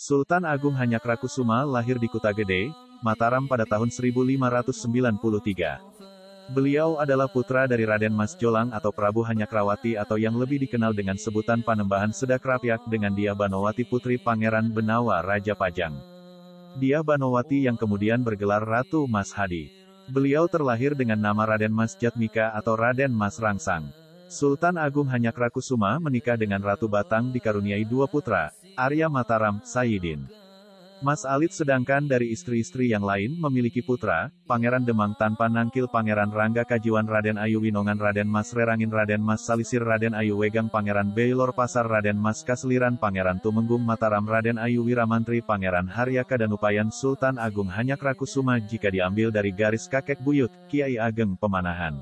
Sultan Agung Hanyakrakkusuma lahir di Kutagede, Mataram pada tahun 1593. Beliau adalah putra dari Raden Mas Jolang atau Prabu Hanyakrawati atau yang lebih dikenal dengan sebutan Panembahan Sedakrapyak dengan Dia Banowati putri Pangeran Benawa Raja Pajang. Dia Banowati yang kemudian bergelar Ratu Mas Hadi. Beliau terlahir dengan nama Raden Mas Jatmika atau Raden Mas Rangsang. Sultan Agung Hanyakrakkusuma menikah dengan Ratu Batang dikaruniai dua putra, Arya Mataram, Sayyidin Mas Alit sedangkan dari istri-istri yang lain memiliki putra, Pangeran Demang Tanpa Nangkil Pangeran Rangga Kajiwan Raden Ayu Winongan Raden Mas Rerangin Raden Mas Salisir Raden Ayu Wegang Pangeran Baylor Pasar Raden Mas Kasliran Pangeran Tumenggung Mataram Raden Ayu Wiramantri Pangeran Haryaka Danupayan Sultan Agung Hanyakrakkusuma jika diambil dari garis kakek buyut, Kiai Ageng Pemanahan.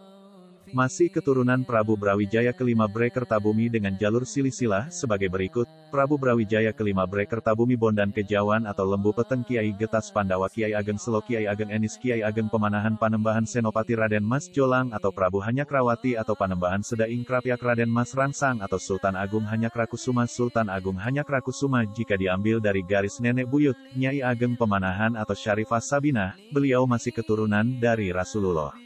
Masih keturunan Prabu Brawijaya kelima Bre Kertabumi dengan jalur silsilah sebagai berikut, Prabu Brawijaya kelima Bre Kertabumi Bondan Kejawan atau Lembu Peteng Kiai Getas Pandawa Kiai Ageng Selo Kiai Ageng Enis Kiai Ageng Pemanahan Panembahan Senopati Raden Mas Jolang atau Prabu Hanyakrawati atau Panembahan Sedaing Krapyak Raden Mas Rangsang atau Sultan Agung Hanyakrakkusuma Sultan Agung Hanyakrakkusuma jika diambil dari garis nenek buyut, Nyai Ageng Pemanahan atau Syarifah Sabinah, beliau masih keturunan dari Rasulullah.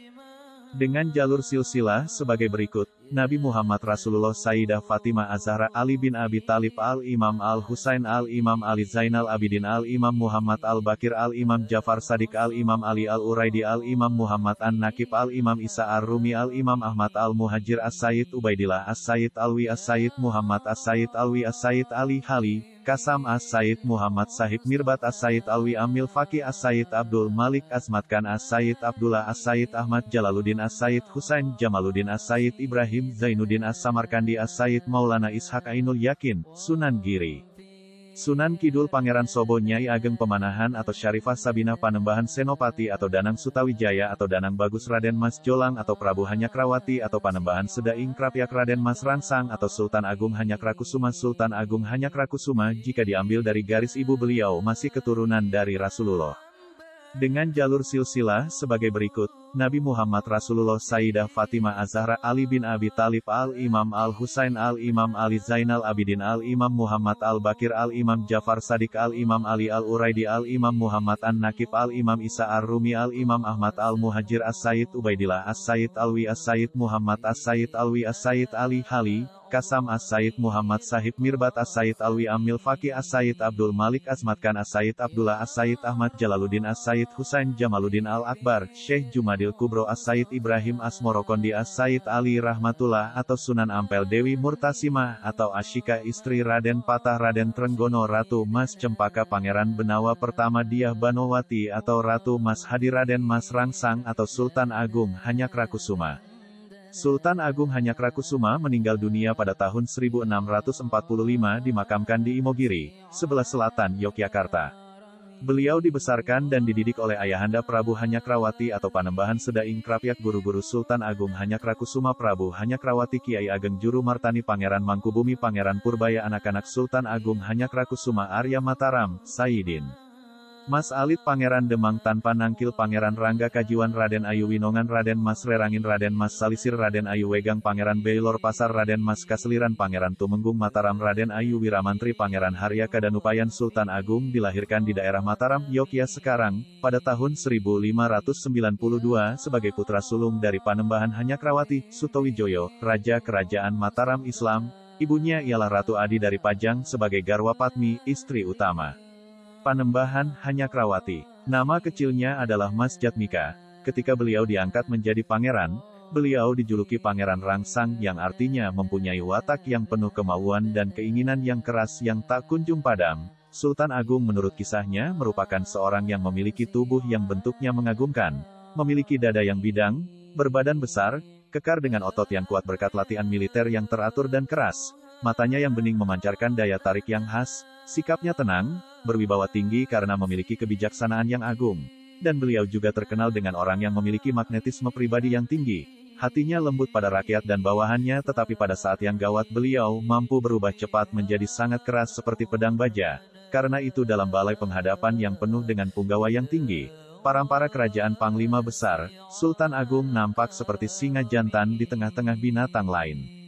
Dengan jalur silsilah sebagai berikut, Nabi Muhammad Rasulullah Sayyidah Fatimah Az-Zahra Ali bin Abi Thalib Al-Imam Al-Husain Al-Imam Ali Zainal Abidin Al-Imam Muhammad Al-Bakir Al-Imam Jafar Sadiq Al-Imam Ali Al-Uraidi Al-Imam Muhammad An-Nakib Al-Imam Isa Ar-Rumi Al-Imam Ahmad Al-Muhajir As-Sayyid Ubaidillah As-Sayyid Alwi As-Sayyid Muhammad As-Sayyid Alwi As-Sayyid Ali Hali Kasam As-Sayyid Muhammad Sahib Mirbat As-Sayyid Alwi Amil Faki As-Sayyid Abdul Malik Azmatkan As-Sayyid Abdullah As-Sayyid Ahmad Jalaluddin As-Sayyid Husain Jamaluddin As-Sayyid Ibrahim Zainuddin As-Samarkandi As-Sayyid Maulana Ishaq Ainul Yakin, Sunan Giri. Sunan Kidul Pangeran Sobo Nyai Ageng Pemanahan atau Syarifah Sabinah Panembahan Senopati atau Danang Sutawijaya atau Danang Bagus Raden Mas Jolang atau Prabu Hanyakrawati atau Panembahan Sedaing Krapyak Raden Mas Rangsang atau Sultan Agung Hanyakrakkusuma Sultan Agung Hanyakrakkusuma jika diambil dari garis ibu beliau masih keturunan dari Rasulullah. Dengan jalur silsilah sebagai berikut, Nabi Muhammad Rasulullah Sayyidah Fatimah Az-Zahra Ali bin Abi Thalib Al-Imam Al-Husain Al-Imam Ali Zainal Abidin Al-Imam Muhammad Al-Bakir Al-Imam Jafar Sadiq Al-Imam Ali Al-Uraidi Al-Imam Muhammad An-Nakib Al-Imam Isa Ar-Rumi Al-Imam Ahmad Al-Muhajir As-Sayyid Ubaidillah As-Sayyid Alwi As-Sayyid Muhammad As-Sayyid Alwi As-Sayyid Ali Hali Kasam As-Sayyid Muhammad Sahib Mirbat As-Sayyid Alwi Amil Faki As-Sayyid Abdul Malik Azmatkan As-Sayyid Abdullah As-Sayyid Ahmad Jalaluddin As-Sayyid Husain Jamaluddin Al-Akbar, Syekh Jumadil Kubro As-Sayyid Ibrahim Asmorokondi As-Sayyid Ali Rahmatullah atau Sunan Ampel Dewi Murtasimah atau Asyika istri Raden Patah Raden Trenggono Ratu Mas Cempaka Pangeran Benawa Pertama Diah Banowati atau Ratu Mas Hadi Raden Mas Rangsang atau Sultan Agung Hanyakrakkusuma. Sultan Agung Hanyakrakkusuma meninggal dunia pada tahun 1645 dimakamkan di Imogiri, sebelah selatan Yogyakarta. Beliau dibesarkan dan dididik oleh ayahanda Prabu Hanyakrawati atau Panembahan Sedaing Krapyak guru-guru Sultan Agung Hanyakrakkusuma Prabu Hanyakrawati Kiai Ageng Juru Martani Pangeran Mangkubumi Pangeran Purbaya anak-anak Sultan Agung Hanyakrakkusuma Arya Mataram, Sayyidin Mas Alit Pangeran Demang Tanpa Nangkil Pangeran Rangga Kajiwan Raden Ayu Winongan Raden Mas Rerangin Raden Mas Salisir Raden Ayu Wegang Pangeran Baylor Pasar Raden Mas Kasliran Pangeran Tumenggung Mataram Raden Ayu Wiramantri Pangeran Haryaka Danupayan Sultan Agung dilahirkan di daerah Mataram, Yogyakarta sekarang, pada tahun 1592 sebagai putra sulung dari Panembahan Hanyakrawati, Sutowijoyo, Raja Kerajaan Mataram Islam. Ibunya ialah Ratu Adi dari Pajang sebagai Garwa Patmi, istri utama Panembahan Hanyakrawati. Nama kecilnya adalah Mas Jatmika. Ketika beliau diangkat menjadi pangeran, beliau dijuluki Pangeran Rangsang yang artinya mempunyai watak yang penuh kemauan dan keinginan yang keras yang tak kunjung padam. Sultan Agung menurut kisahnya merupakan seorang yang memiliki tubuh yang bentuknya mengagumkan, memiliki dada yang bidang, berbadan besar, kekar dengan otot yang kuat berkat latihan militer yang teratur dan keras. Matanya yang bening memancarkan daya tarik yang khas, sikapnya tenang, berwibawa tinggi karena memiliki kebijaksanaan yang agung. Dan beliau juga terkenal dengan orang yang memiliki magnetisme pribadi yang tinggi. Hatinya lembut pada rakyat dan bawahannya tetapi pada saat yang gawat beliau mampu berubah cepat menjadi sangat keras seperti pedang baja. Karena itu dalam balai penghadapan yang penuh dengan punggawa yang tinggi, parampara kerajaan Panglima Besar, Sultan Agung nampak seperti singa jantan di tengah-tengah binatang lain.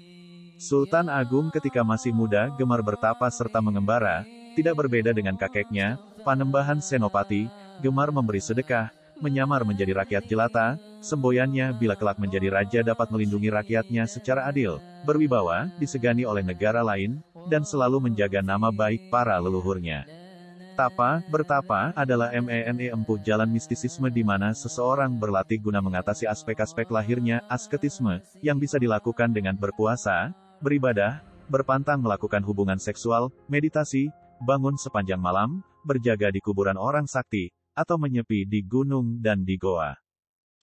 Sultan Agung ketika masih muda gemar bertapa serta mengembara. Tidak berbeda dengan kakeknya, Panembahan Senopati, gemar memberi sedekah, menyamar menjadi rakyat jelata, semboyannya bila kelak menjadi raja dapat melindungi rakyatnya secara adil, berwibawa, disegani oleh negara lain, dan selalu menjaga nama baik para leluhurnya. Bertapa adalah empuh jalan mistisisme di mana seseorang berlatih guna mengatasi aspek-aspek lahirnya, asketisme, yang bisa dilakukan dengan berpuasa, beribadah, berpantang melakukan hubungan seksual, meditasi, bangun sepanjang malam, berjaga di kuburan orang sakti, atau menyepi di gunung dan di goa.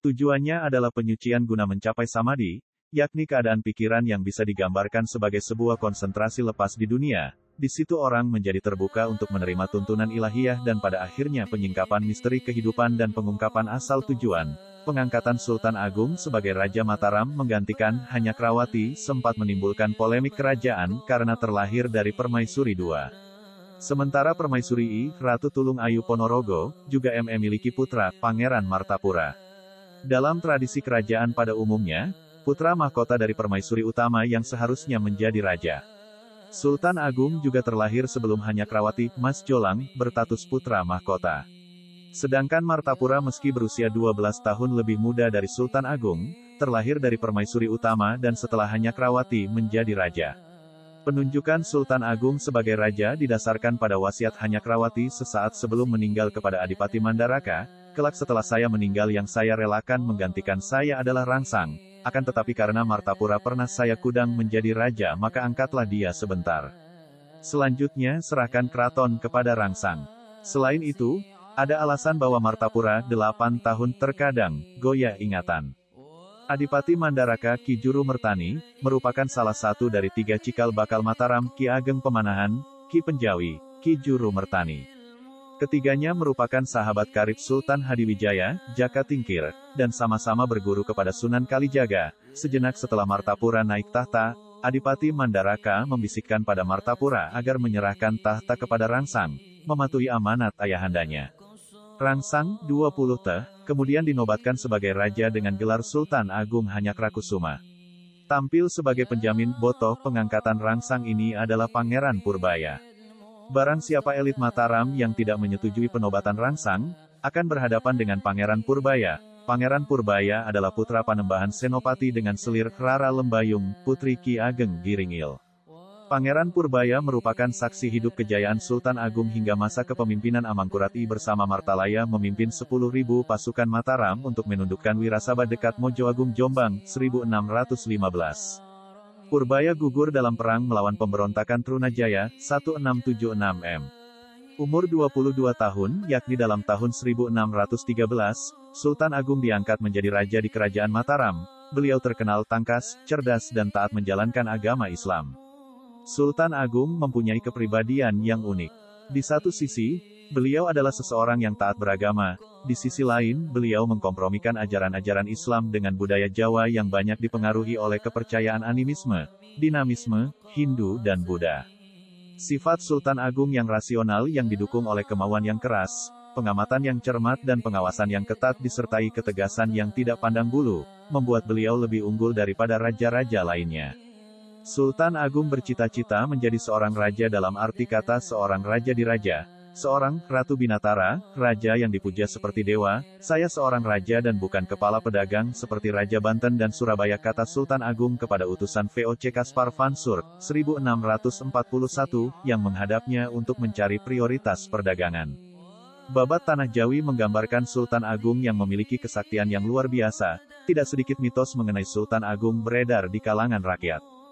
Tujuannya adalah penyucian guna mencapai samadhi, yakni keadaan pikiran yang bisa digambarkan sebagai sebuah konsentrasi lepas di dunia. Di situ orang menjadi terbuka untuk menerima tuntunan ilahiyah dan pada akhirnya penyingkapan misteri kehidupan dan pengungkapan asal tujuan. Pengangkatan Sultan Agung sebagai Raja Mataram menggantikan Hanyakrawati sempat menimbulkan polemik kerajaan karena terlahir dari Permaisuri II. Sementara Permaisuri I, Ratu Tulung Ayu Ponorogo, juga memiliki putra, Pangeran Martapura. Dalam tradisi kerajaan pada umumnya, putra mahkota dari Permaisuri utama yang seharusnya menjadi raja. Sultan Agung juga terlahir sebelum Hanyakrawati, Mas Jolang, berstatus putra mahkota. Sedangkan Martapura meski berusia 12 tahun lebih muda dari Sultan Agung, terlahir dari Permaisuri utama dan setelah Hanyakrawati menjadi raja. Penunjukan Sultan Agung sebagai raja didasarkan pada wasiat Hanyakrawati sesaat sebelum meninggal kepada Adipati Mandaraka, kelak setelah saya meninggal yang saya relakan menggantikan saya adalah Rangsang, akan tetapi karena Martapura pernah saya kudang menjadi raja maka angkatlah dia sebentar. Selanjutnya serahkan keraton kepada Rangsang. Selain itu, ada alasan bahwa Martapura 8 tahun terkadang goyah ingatan. Adipati Mandaraka Ki Juru Mertani, merupakan salah satu dari 3 cikal bakal Mataram, Ki Ageng Pemanahan, Ki Penjawi, Ki Juru Mertani. Ketiganya merupakan sahabat karib Sultan Hadiwijaya, Jaka Tingkir, dan sama-sama berguru kepada Sunan Kalijaga. Sejenak setelah Martapura naik tahta, Adipati Mandaraka membisikkan pada Martapura agar menyerahkan tahta kepada Rangsang, mematuhi amanat ayahandanya. Rangsang, 20 kemudian dinobatkan sebagai raja dengan gelar Sultan Agung Hanyakrakusuma. Tampil sebagai penjamin botoh pengangkatan Rangsang ini adalah Pangeran Purbaya. Barang siapa elit Mataram yang tidak menyetujui penobatan Rangsang, akan berhadapan dengan Pangeran Purbaya. Pangeran Purbaya adalah putra Panembahan Senopati dengan selir Rara Lembayung, putri Ki Ageng Giringil. Pangeran Purbaya merupakan saksi hidup kejayaan Sultan Agung hingga masa kepemimpinan Amangkurat I bersama Martalaya memimpin 10.000 pasukan Mataram untuk menundukkan Wirasaba dekat Mojoagung Jombang, 1615. Purbaya gugur dalam perang melawan pemberontakan Trunajaya, 1676 m. Umur 22 tahun, yakni dalam tahun 1613, Sultan Agung diangkat menjadi raja di kerajaan Mataram. Beliau terkenal tangkas, cerdas dan taat menjalankan agama Islam. Sultan Agung mempunyai kepribadian yang unik. Di satu sisi, beliau adalah seseorang yang taat beragama, di sisi lain, beliau mengkompromikan ajaran-ajaran Islam dengan budaya Jawa yang banyak dipengaruhi oleh kepercayaan animisme, dinamisme, Hindu dan Buddha. Sifat Sultan Agung yang rasional yang didukung oleh kemauan yang keras, pengamatan yang cermat dan pengawasan yang ketat disertai ketegasan yang tidak pandang bulu, membuat beliau lebih unggul daripada raja-raja lainnya. Sultan Agung bercita-cita menjadi seorang raja dalam arti kata seorang raja diraja, seorang Ratu Binatara, raja yang dipuja seperti dewa. Saya seorang raja dan bukan kepala pedagang seperti Raja Banten dan Surabaya, kata Sultan Agung kepada utusan VOC Kaspar van Surk, 1641, yang menghadapnya untuk mencari prioritas perdagangan. Babat Tanah Jawi menggambarkan Sultan Agung yang memiliki kesaktian yang luar biasa. Tidak sedikit mitos mengenai Sultan Agung beredar di kalangan rakyat.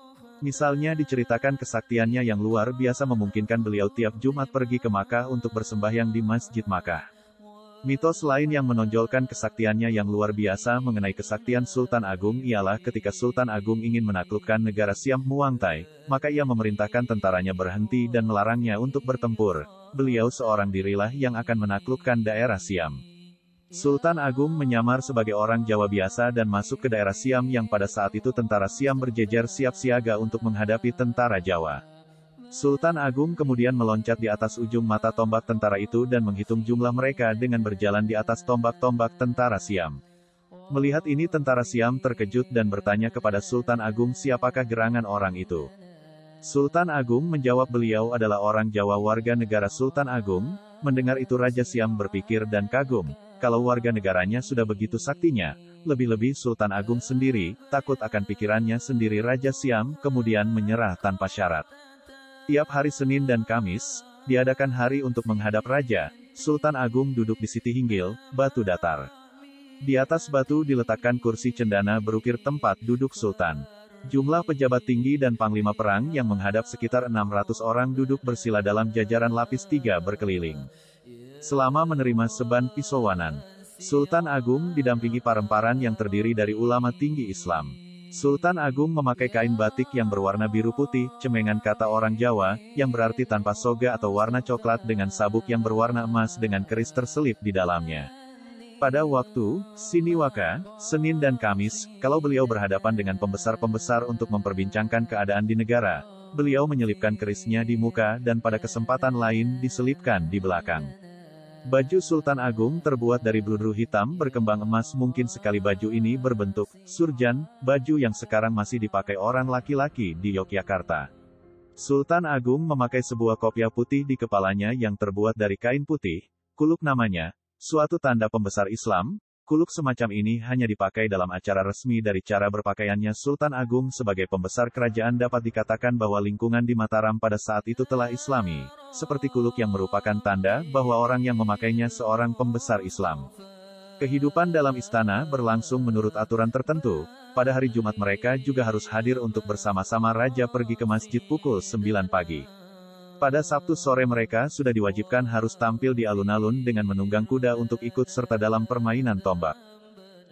Misalnya diceritakan kesaktiannya yang luar biasa memungkinkan beliau tiap Jumat pergi ke Makkah untuk bersembahyang di Masjid Makkah. Mitos lain yang menonjolkan kesaktiannya yang luar biasa mengenai kesaktian Sultan Agung ialah ketika Sultan Agung ingin menaklukkan negara Siam Muangthai, maka ia memerintahkan tentaranya berhenti dan melarangnya untuk bertempur. Beliau seorang dirilah yang akan menaklukkan daerah Siam. Sultan Agung menyamar sebagai orang Jawa biasa dan masuk ke daerah Siam yang pada saat itu tentara Siam berjejer siap siaga untuk menghadapi tentara Jawa. Sultan Agung kemudian meloncat di atas ujung mata tombak tentara itu dan menghitung jumlah mereka dengan berjalan di atas tombak-tombak tentara Siam. Melihat ini tentara Siam terkejut dan bertanya kepada Sultan Agung siapakah gerangan orang itu. Sultan Agung menjawab beliau adalah orang Jawa warga negara Sultan Agung. Mendengar itu Raja Siam berpikir dan kagum, kalau warga negaranya sudah begitu saktinya, lebih-lebih Sultan Agung sendiri, takut akan pikirannya sendiri. Raja Siam kemudian menyerah tanpa syarat. Tiap hari Senin dan Kamis, diadakan hari untuk menghadap Raja. Sultan Agung duduk di Siti Hinggil, batu datar. Di atas batu diletakkan kursi cendana berukir tempat duduk Sultan. Jumlah pejabat tinggi dan panglima perang yang menghadap sekitar 600 orang duduk bersila dalam jajaran lapis 3 berkeliling. Selama menerima seban pisauwanan, Sultan Agung didampingi paremparan yang terdiri dari ulama tinggi Islam. Sultan Agung memakai kain batik yang berwarna biru putih, cemengan kata orang Jawa, yang berarti tanpa soga atau warna coklat dengan sabuk yang berwarna emas dengan keris terselip di dalamnya. Pada waktu Siniwaka, Senin dan Kamis, kalau beliau berhadapan dengan pembesar-pembesar untuk memperbincangkan keadaan di negara, beliau menyelipkan kerisnya di muka dan pada kesempatan lain diselipkan di belakang. Baju Sultan Agung terbuat dari bludru hitam berkembang emas. Mungkin sekali baju ini berbentuk surjan, baju yang sekarang masih dipakai orang laki-laki di Yogyakarta. Sultan Agung memakai sebuah kopiah putih di kepalanya yang terbuat dari kain putih, kuluk namanya. Suatu tanda pembesar Islam, kuluk semacam ini hanya dipakai dalam acara resmi. Dari cara berpakaiannya Sultan Agung sebagai pembesar kerajaan dapat dikatakan bahwa lingkungan di Mataram pada saat itu telah Islami, seperti kuluk yang merupakan tanda bahwa orang yang memakainya seorang pembesar Islam. Kehidupan dalam istana berlangsung menurut aturan tertentu. Pada hari Jumat mereka juga harus hadir untuk bersama-sama Raja pergi ke masjid pukul 9 pagi. Pada Sabtu sore mereka sudah diwajibkan harus tampil di alun-alun dengan menunggang kuda untuk ikut serta dalam permainan tombak.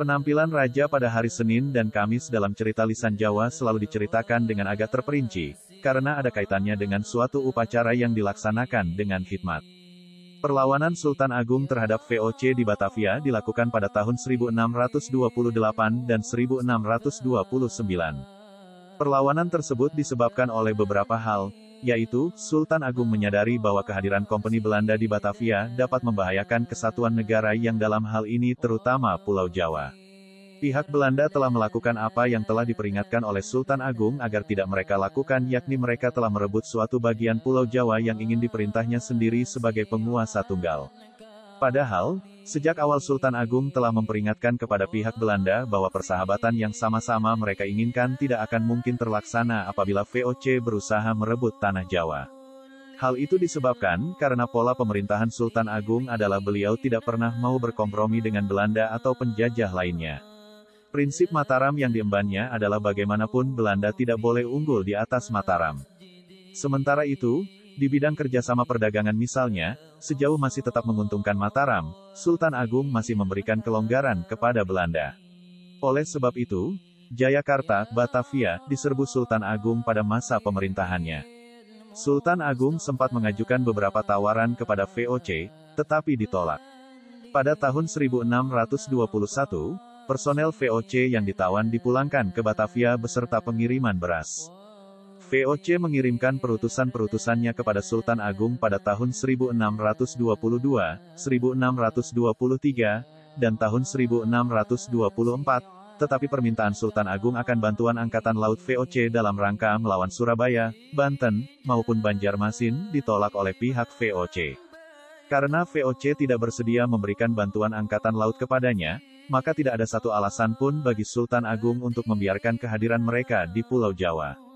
Penampilan Raja pada hari Senin dan Kamis dalam cerita lisan Jawa selalu diceritakan dengan agak terperinci, karena ada kaitannya dengan suatu upacara yang dilaksanakan dengan hikmat. Perlawanan Sultan Agung terhadap VOC di Batavia dilakukan pada tahun 1628 dan 1629. Perlawanan tersebut disebabkan oleh beberapa hal, yaitu, Sultan Agung menyadari bahwa kehadiran kompeni Belanda di Batavia dapat membahayakan kesatuan negara yang dalam hal ini terutama Pulau Jawa. Pihak Belanda telah melakukan apa yang telah diperingatkan oleh Sultan Agung agar tidak mereka lakukan, yakni mereka telah merebut suatu bagian Pulau Jawa yang ingin diperintahnya sendiri sebagai penguasa tunggal. Padahal, sejak awal Sultan Agung telah memperingatkan kepada pihak Belanda bahwa persahabatan yang sama-sama mereka inginkan tidak akan mungkin terlaksana apabila VOC berusaha merebut tanah Jawa. Hal itu disebabkan karena pola pemerintahan Sultan Agung adalah beliau tidak pernah mau berkompromi dengan Belanda atau penjajah lainnya. Prinsip Mataram yang diembannya adalah bagaimanapun Belanda tidak boleh unggul di atas Mataram. Sementara itu, di bidang kerjasama perdagangan misalnya, sejauh masih tetap menguntungkan Mataram, Sultan Agung masih memberikan kelonggaran kepada Belanda. Oleh sebab itu, Jayakarta, Batavia, diserbu Sultan Agung pada masa pemerintahannya. Sultan Agung sempat mengajukan beberapa tawaran kepada VOC, tetapi ditolak. Pada tahun 1621, personel VOC yang ditawan dipulangkan ke Batavia beserta pengiriman beras. VOC mengirimkan perutusan-perutusannya kepada Sultan Agung pada tahun 1622, 1623, dan tahun 1624, tetapi permintaan Sultan Agung akan bantuan Angkatan Laut VOC dalam rangka melawan Surabaya, Banten, maupun Banjarmasin ditolak oleh pihak VOC. Karena VOC tidak bersedia memberikan bantuan Angkatan Laut kepadanya, maka tidak ada satu alasan pun bagi Sultan Agung untuk membiarkan kehadiran mereka di Pulau Jawa.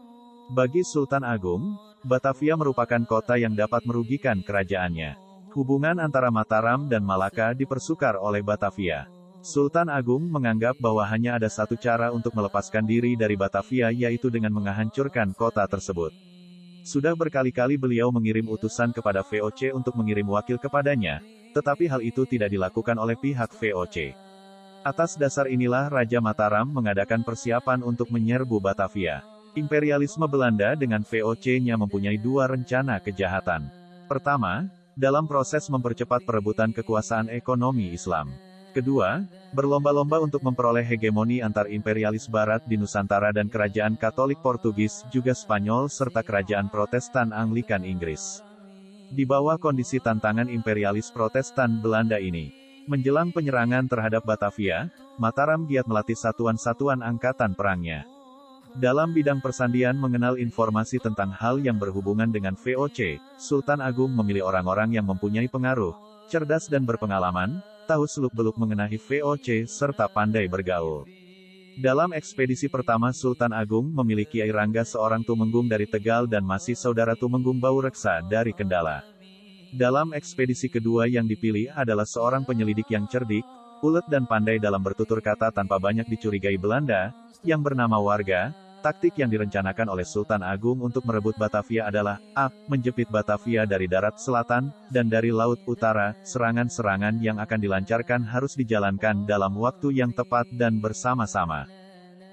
Bagi Sultan Agung, Batavia merupakan kota yang dapat merugikan kerajaannya. Hubungan antara Mataram dan Malaka dipersukar oleh Batavia. Sultan Agung menganggap bahwa hanya ada satu cara untuk melepaskan diri dari Batavia, yaitu dengan menghancurkan kota tersebut. Sudah berkali-kali beliau mengirim utusan kepada VOC untuk mengirim wakil kepadanya, tetapi hal itu tidak dilakukan oleh pihak VOC. Atas dasar inilah Raja Mataram mengadakan persiapan untuk menyerbu Batavia. Imperialisme Belanda dengan VOC-nya mempunyai dua rencana kejahatan. Pertama, dalam proses mempercepat perebutan kekuasaan ekonomi Islam. Kedua, berlomba-lomba untuk memperoleh hegemoni antar imperialis Barat di Nusantara dan kerajaan Katolik Portugis juga Spanyol serta kerajaan Protestan Anglikan Inggris. Di bawah kondisi tantangan imperialis Protestan Belanda ini, menjelang penyerangan terhadap Batavia, Mataram giat melatih satuan-satuan angkatan perangnya. Dalam bidang persandian mengenal informasi tentang hal yang berhubungan dengan VOC, Sultan Agung memilih orang-orang yang mempunyai pengaruh, cerdas dan berpengalaman, tahu seluk-beluk mengenai VOC, serta pandai bergaul. Dalam ekspedisi pertama Sultan Agung memilih Kiai Rangga seorang tumenggung dari Tegal dan masih saudara tumenggung Baureksa dari Kendala. Dalam ekspedisi kedua yang dipilih adalah seorang penyelidik yang cerdik, ulet dan pandai dalam bertutur kata tanpa banyak dicurigai Belanda, yang bernama Warga. Taktik yang direncanakan oleh Sultan Agung untuk merebut Batavia adalah A. Menjepit Batavia dari darat selatan, dan dari laut utara. Serangan-serangan yang akan dilancarkan harus dijalankan dalam waktu yang tepat dan bersama-sama.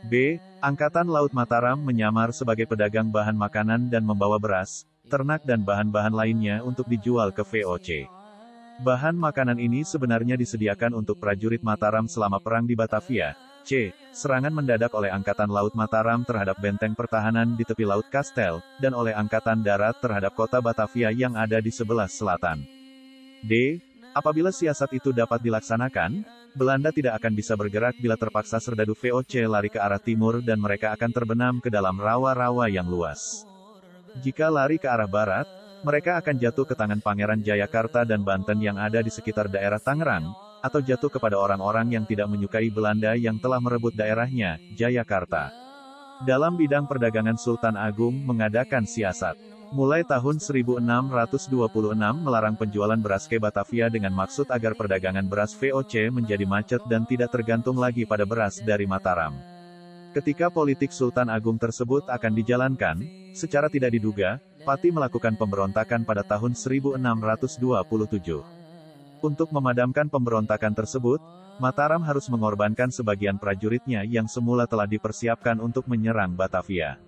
B. Angkatan Laut Mataram menyamar sebagai pedagang bahan makanan dan membawa beras, ternak dan bahan-bahan lainnya untuk dijual ke VOC. Bahan makanan ini sebenarnya disediakan untuk prajurit Mataram selama perang di Batavia. C. Serangan mendadak oleh Angkatan Laut Mataram terhadap benteng pertahanan di tepi Laut Kastel, dan oleh Angkatan Darat terhadap kota Batavia yang ada di sebelah selatan. D. Apabila siasat itu dapat dilaksanakan, Belanda tidak akan bisa bergerak bila terpaksa serdadu VOC lari ke arah timur dan mereka akan terbenam ke dalam rawa-rawa yang luas. Jika lari ke arah barat, mereka akan jatuh ke tangan Pangeran Jayakarta dan Banten yang ada di sekitar daerah Tangerang, atau jatuh kepada orang-orang yang tidak menyukai Belanda yang telah merebut daerahnya, Jayakarta. Dalam bidang perdagangan Sultan Agung mengadakan siasat. Mulai tahun 1626 melarang penjualan beras ke Batavia dengan maksud agar perdagangan beras VOC menjadi macet dan tidak tergantung lagi pada beras dari Mataram. Ketika politik Sultan Agung tersebut akan dijalankan, secara tidak diduga, Pati melakukan pemberontakan pada tahun 1627. Untuk memadamkan pemberontakan tersebut, Mataram harus mengorbankan sebagian prajuritnya yang semula telah dipersiapkan untuk menyerang Batavia.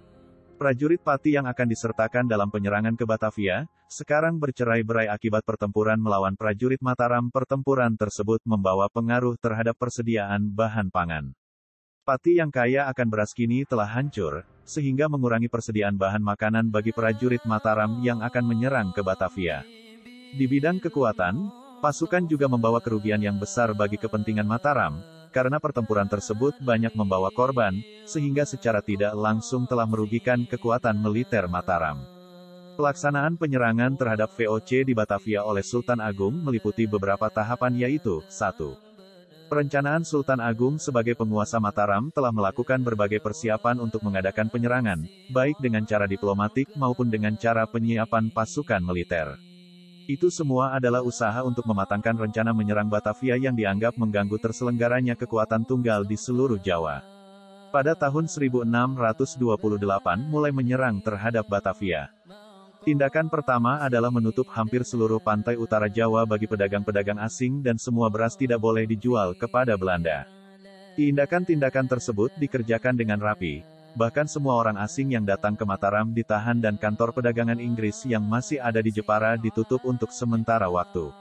Prajurit Pati yang akan disertakan dalam penyerangan ke Batavia, sekarang bercerai-berai akibat pertempuran melawan prajurit Mataram. Pertempuran tersebut membawa pengaruh terhadap persediaan bahan pangan. Pati yang kaya akan beras kini telah hancur, sehingga mengurangi persediaan bahan makanan bagi prajurit Mataram yang akan menyerang ke Batavia. Di bidang kekuatan, pasukan juga membawa kerugian yang besar bagi kepentingan Mataram, karena pertempuran tersebut banyak membawa korban, sehingga secara tidak langsung telah merugikan kekuatan militer Mataram. Pelaksanaan penyerangan terhadap VOC di Batavia oleh Sultan Agung meliputi beberapa tahapan yaitu, 1. Perencanaan Sultan Agung sebagai penguasa Mataram telah melakukan berbagai persiapan untuk mengadakan penyerangan, baik dengan cara diplomatik maupun dengan cara penyiapan pasukan militer. Itu semua adalah usaha untuk mematangkan rencana menyerang Batavia yang dianggap mengganggu terselenggaranya kekuatan tunggal di seluruh Jawa. Pada tahun 1628 mulai menyerang terhadap Batavia. Tindakan pertama adalah menutup hampir seluruh pantai utara Jawa bagi pedagang-pedagang asing dan semua beras tidak boleh dijual kepada Belanda. Tindakan-tindakan tersebut dikerjakan dengan rapi. Bahkan semua orang asing yang datang ke Mataram ditahan dan kantor perdagangan Inggris yang masih ada di Jepara ditutup untuk sementara waktu.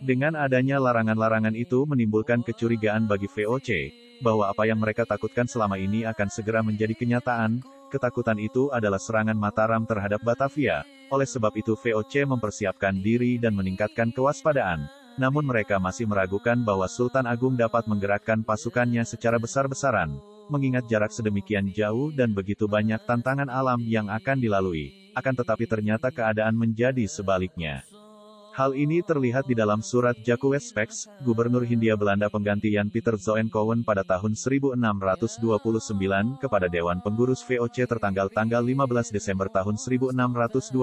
Dengan adanya larangan-larangan itu menimbulkan kecurigaan bagi VOC, bahwa apa yang mereka takutkan selama ini akan segera menjadi kenyataan. Ketakutan itu adalah serangan Mataram terhadap Batavia, oleh sebab itu VOC mempersiapkan diri dan meningkatkan kewaspadaan. Namun mereka masih meragukan bahwa Sultan Agung dapat menggerakkan pasukannya secara besar-besaran, mengingat jarak sedemikian jauh dan begitu banyak tantangan alam yang akan dilalui. Akan tetapi ternyata keadaan menjadi sebaliknya. Hal ini terlihat di dalam surat Jacques Spex, Gubernur Hindia Belanda penggantian Peter Zoenkowen pada tahun 1629 kepada Dewan Penggurus VOC tertanggal 15 Desember tahun 1629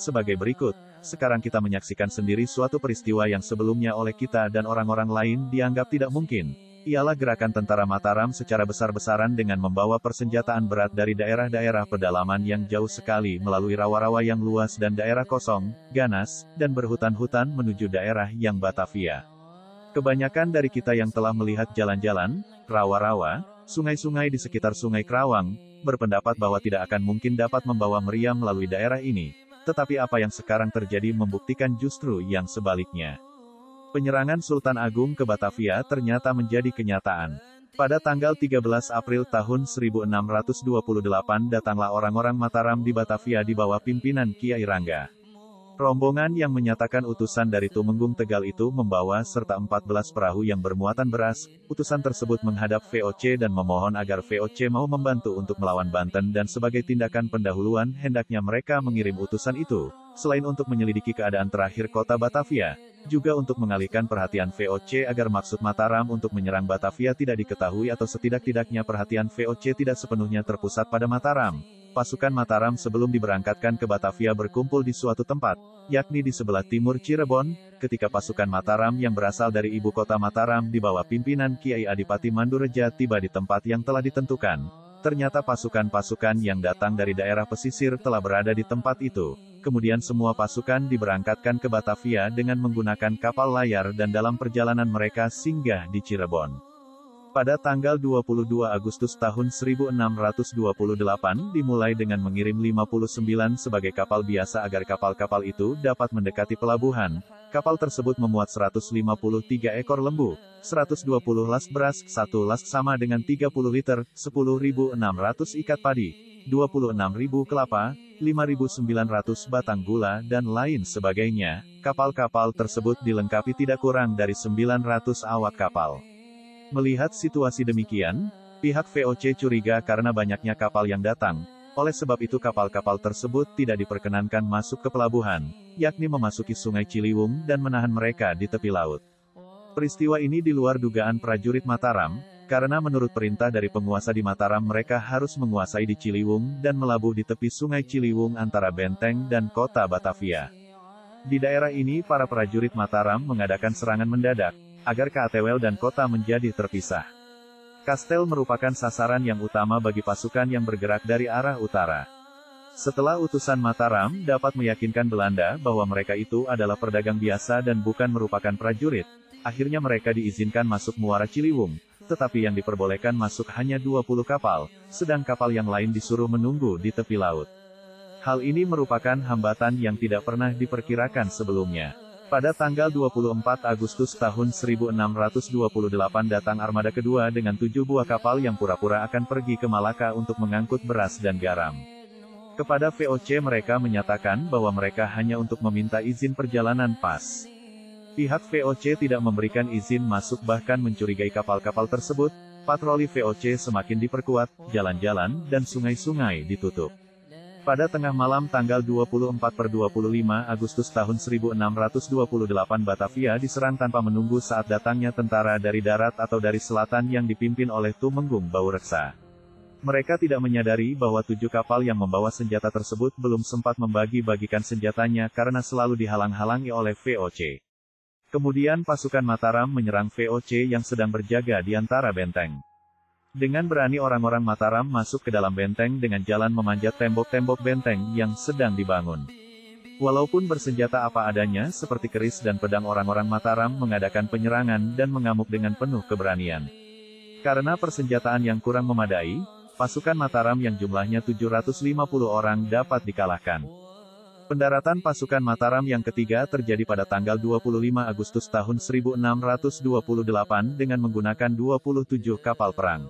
sebagai berikut. Sekarang kita menyaksikan sendiri suatu peristiwa yang sebelumnya oleh kita dan orang-orang lain dianggap tidak mungkin. Ialah gerakan tentara Mataram secara besar-besaran dengan membawa persenjataan berat dari daerah-daerah pedalaman yang jauh sekali melalui rawa-rawa yang luas dan daerah kosong, ganas, dan berhutan-hutan menuju daerah yang Batavia. Kebanyakan dari kita yang telah melihat jalan-jalan, rawa-rawa, sungai-sungai di sekitar Sungai Kerawang, berpendapat bahwa tidak akan mungkin dapat membawa meriam melalui daerah ini. Tetapi apa yang sekarang terjadi membuktikan justru yang sebaliknya. Penyerangan Sultan Agung ke Batavia ternyata menjadi kenyataan. Pada tanggal 13 April tahun 1628 datanglah orang-orang Mataram di Batavia di bawah pimpinan Kiai Rangga. Rombongan yang menyatakan utusan dari Tumenggung Tegal itu membawa serta 14 perahu yang bermuatan beras. Utusan tersebut menghadap VOC dan memohon agar VOC mau membantu untuk melawan Banten dan sebagai tindakan pendahuluan hendaknya mereka mengirim utusan itu, selain untuk menyelidiki keadaan terakhir kota Batavia, juga untuk mengalihkan perhatian VOC agar maksud Mataram untuk menyerang Batavia tidak diketahui atau setidak-tidaknya perhatian VOC tidak sepenuhnya terpusat pada Mataram. Pasukan Mataram sebelum diberangkatkan ke Batavia berkumpul di suatu tempat, yakni di sebelah timur Cirebon, ketika pasukan Mataram yang berasal dari ibu kota Mataram di bawah pimpinan Kiai Adipati Mandureja tiba di tempat yang telah ditentukan. Ternyata pasukan-pasukan yang datang dari daerah pesisir telah berada di tempat itu. Kemudian semua pasukan diberangkatkan ke Batavia dengan menggunakan kapal layar dan dalam perjalanan mereka singgah di Cirebon. Pada tanggal 22 Agustus tahun 1628 dimulai dengan mengirim 59 sebagai kapal biasa agar kapal-kapal itu dapat mendekati pelabuhan. Kapal tersebut memuat 153 ekor lembu, 120 las beras, 1 las sama dengan 30 liter, 10.600 ikat padi, 26.000 kelapa, 5.900 batang gula dan lain sebagainya. Kapal-kapal tersebut dilengkapi tidak kurang dari 900 awak kapal. Melihat situasi demikian, pihak VOC curiga karena banyaknya kapal yang datang. Oleh sebab itu kapal-kapal tersebut tidak diperkenankan masuk ke pelabuhan, yakni memasuki Sungai Ciliwung dan menahan mereka di tepi laut. Peristiwa ini di luar dugaan prajurit Mataram, karena menurut perintah dari penguasa di Mataram mereka harus menguasai di Ciliwung dan melabuh di tepi Sungai Ciliwung antara benteng dan kota Batavia. Di daerah ini para prajurit Mataram mengadakan serangan mendadak, agar Katewel dan kota menjadi terpisah. Kastel merupakan sasaran yang utama bagi pasukan yang bergerak dari arah utara. Setelah utusan Mataram dapat meyakinkan Belanda bahwa mereka itu adalah pedagang biasa dan bukan merupakan prajurit, akhirnya mereka diizinkan masuk Muara Ciliwung, tetapi yang diperbolehkan masuk hanya 20 kapal, sedang kapal yang lain disuruh menunggu di tepi laut. Hal ini merupakan hambatan yang tidak pernah diperkirakan sebelumnya. Pada tanggal 24 Agustus tahun 1628 datang armada kedua dengan 7 buah kapal yang pura-pura akan pergi ke Malaka untuk mengangkut beras dan garam. Kepada VOC mereka menyatakan bahwa mereka hanya untuk meminta izin perjalanan pas. Pihak VOC tidak memberikan izin masuk bahkan mencurigai kapal-kapal tersebut. Patroli VOC semakin diperkuat, jalan-jalan dan sungai-sungai ditutup. Pada tengah malam tanggal 24/25 Agustus tahun 1628 Batavia diserang tanpa menunggu saat datangnya tentara dari darat atau dari selatan yang dipimpin oleh Tumenggung Baureksa. Mereka tidak menyadari bahwa 7 kapal yang membawa senjata tersebut belum sempat membagi-bagikan senjatanya karena selalu dihalang-halangi oleh VOC. Kemudian pasukan Mataram menyerang VOC yang sedang berjaga di antara benteng. Dengan berani orang-orang Mataram masuk ke dalam benteng dengan jalan memanjat tembok-tembok benteng yang sedang dibangun. Walaupun bersenjata apa adanya seperti keris dan pedang orang-orang Mataram mengadakan penyerangan dan mengamuk dengan penuh keberanian. Karena persenjataan yang kurang memadai, pasukan Mataram yang jumlahnya 750 orang dapat dikalahkan. Pendaratan pasukan Mataram yang ketiga terjadi pada tanggal 25 Agustus tahun 1628 dengan menggunakan 27 kapal perang.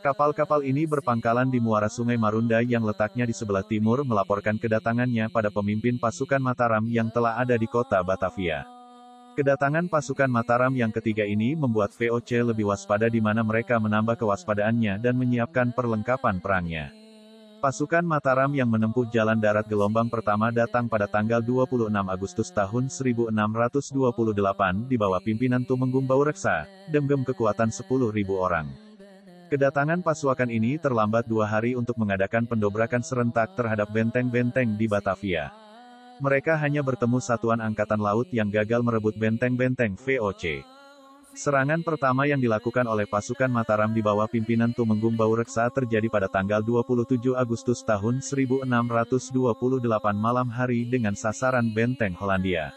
Kapal-kapal ini berpangkalan di muara Sungai Marunda yang letaknya di sebelah timur melaporkan kedatangannya pada pemimpin pasukan Mataram yang telah ada di kota Batavia. Kedatangan pasukan Mataram yang ketiga ini membuat VOC lebih waspada di mana mereka menambah kewaspadaannya dan menyiapkan perlengkapan perangnya. Pasukan Mataram yang menempuh jalan darat gelombang pertama datang pada tanggal 26 Agustus tahun 1628 di bawah pimpinan Tumenggung Baureksa, dengan kekuatan 10.000 orang. Kedatangan pasukan ini terlambat 2 hari untuk mengadakan pendobrakan serentak terhadap benteng-benteng di Batavia. Mereka hanya bertemu satuan angkatan laut yang gagal merebut benteng-benteng VOC. Serangan pertama yang dilakukan oleh pasukan Mataram di bawah pimpinan Tumenggung Baureksa terjadi pada tanggal 27 Agustus tahun 1628 malam hari dengan sasaran benteng Hollandia.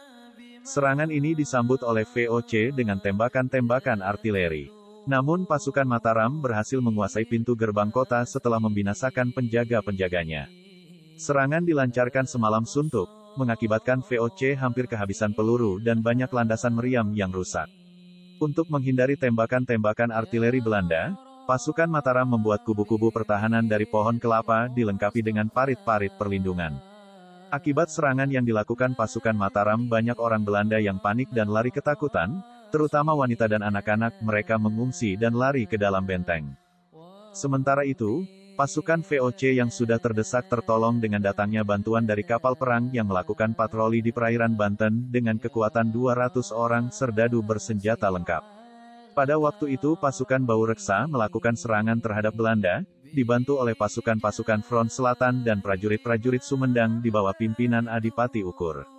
Serangan ini disambut oleh VOC dengan tembakan-tembakan artileri. Namun pasukan Mataram berhasil menguasai pintu gerbang kota setelah membinasakan penjaga-penjaganya. Serangan dilancarkan semalam suntuk, mengakibatkan VOC hampir kehabisan peluru dan banyak landasan meriam yang rusak. Untuk menghindari tembakan-tembakan artileri Belanda, pasukan Mataram membuat kubu-kubu pertahanan dari pohon kelapa dilengkapi dengan parit-parit perlindungan. Akibat serangan yang dilakukan pasukan Mataram, banyak orang Belanda yang panik dan lari ketakutan, terutama wanita dan anak-anak. Mereka mengungsi dan lari ke dalam benteng. Sementara itu, pasukan VOC yang sudah terdesak tertolong dengan datangnya bantuan dari kapal perang yang melakukan patroli di perairan Banten dengan kekuatan 200 orang serdadu bersenjata lengkap. Pada waktu itu pasukan Baureksa melakukan serangan terhadap Belanda, dibantu oleh pasukan-pasukan Front Selatan dan prajurit-prajurit Sumedang di bawah pimpinan Adipati Ukur.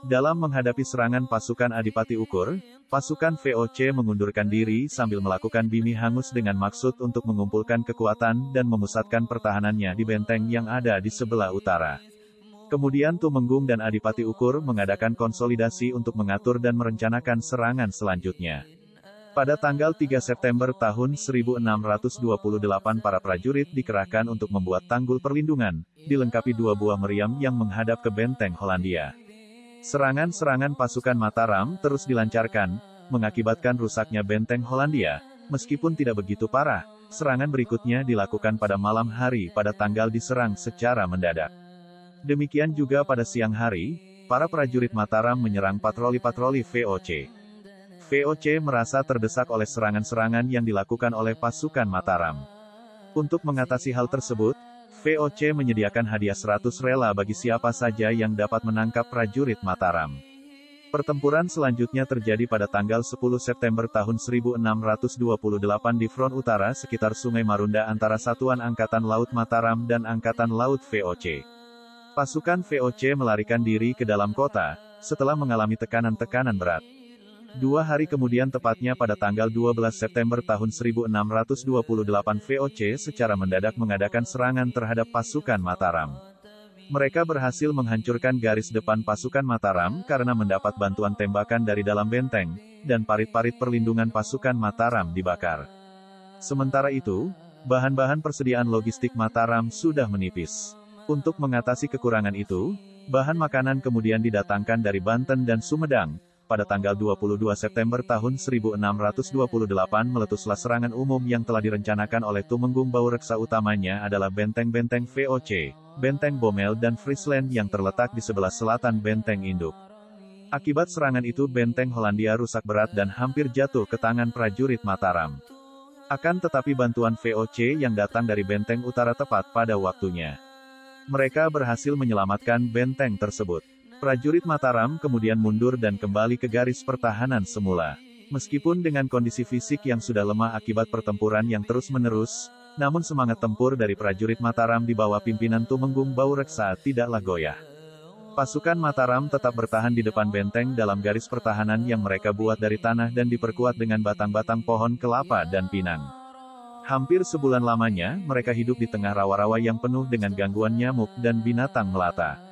Dalam menghadapi serangan pasukan Adipati Ukur, pasukan VOC mengundurkan diri sambil melakukan bimi hangus dengan maksud untuk mengumpulkan kekuatan dan memusatkan pertahanannya di benteng yang ada di sebelah utara. Kemudian Tumenggung dan Adipati Ukur mengadakan konsolidasi untuk mengatur dan merencanakan serangan selanjutnya. Pada tanggal 3 September tahun 1628 para prajurit dikerahkan untuk membuat tanggul perlindungan, dilengkapi 2 buah meriam yang menghadap ke benteng Hollandia. Serangan-serangan pasukan Mataram terus dilancarkan, mengakibatkan rusaknya benteng Hollandia. Meskipun tidak begitu parah, serangan berikutnya dilakukan pada malam hari pada tanggal diserang secara mendadak. Demikian juga pada siang hari, para prajurit Mataram menyerang patroli-patroli VOC. VOC merasa terdesak oleh serangan-serangan yang dilakukan oleh pasukan Mataram. Untuk mengatasi hal tersebut, VOC menyediakan hadiah 100 rela bagi siapa saja yang dapat menangkap prajurit Mataram. Pertempuran selanjutnya terjadi pada tanggal 10 September tahun 1628 di front utara sekitar Sungai Marunda antara Satuan Angkatan Laut Mataram dan Angkatan Laut VOC. Pasukan VOC melarikan diri ke dalam kota, setelah mengalami tekanan-tekanan berat. 2 hari kemudian, tepatnya pada tanggal 12 September tahun 1628 VOC secara mendadak mengadakan serangan terhadap pasukan Mataram. Mereka berhasil menghancurkan garis depan pasukan Mataram karena mendapat bantuan tembakan dari dalam benteng, dan parit-parit perlindungan pasukan Mataram dibakar. Sementara itu, bahan-bahan persediaan logistik Mataram sudah menipis. Untuk mengatasi kekurangan itu, bahan makanan kemudian didatangkan dari Banten dan Sumedang. Pada tanggal 22 September tahun 1628 meletuslah serangan umum yang telah direncanakan oleh Tumenggung. Baureksa utamanya adalah benteng-benteng VOC, Benteng Bommel dan Friesland yang terletak di sebelah selatan Benteng Induk. Akibat serangan itu benteng Hollandia rusak berat dan hampir jatuh ke tangan prajurit Mataram. Akan tetapi bantuan VOC yang datang dari benteng utara tepat pada waktunya. Mereka berhasil menyelamatkan benteng tersebut. Prajurit Mataram kemudian mundur dan kembali ke garis pertahanan semula. Meskipun dengan kondisi fisik yang sudah lemah akibat pertempuran yang terus-menerus, namun semangat tempur dari prajurit Mataram di bawah pimpinan Tumenggung Baureksa tidaklah goyah. Pasukan Mataram tetap bertahan di depan benteng dalam garis pertahanan yang mereka buat dari tanah dan diperkuat dengan batang-batang pohon kelapa dan pinang. Hampir sebulan lamanya, mereka hidup di tengah rawa-rawa yang penuh dengan gangguan nyamuk dan binatang melata.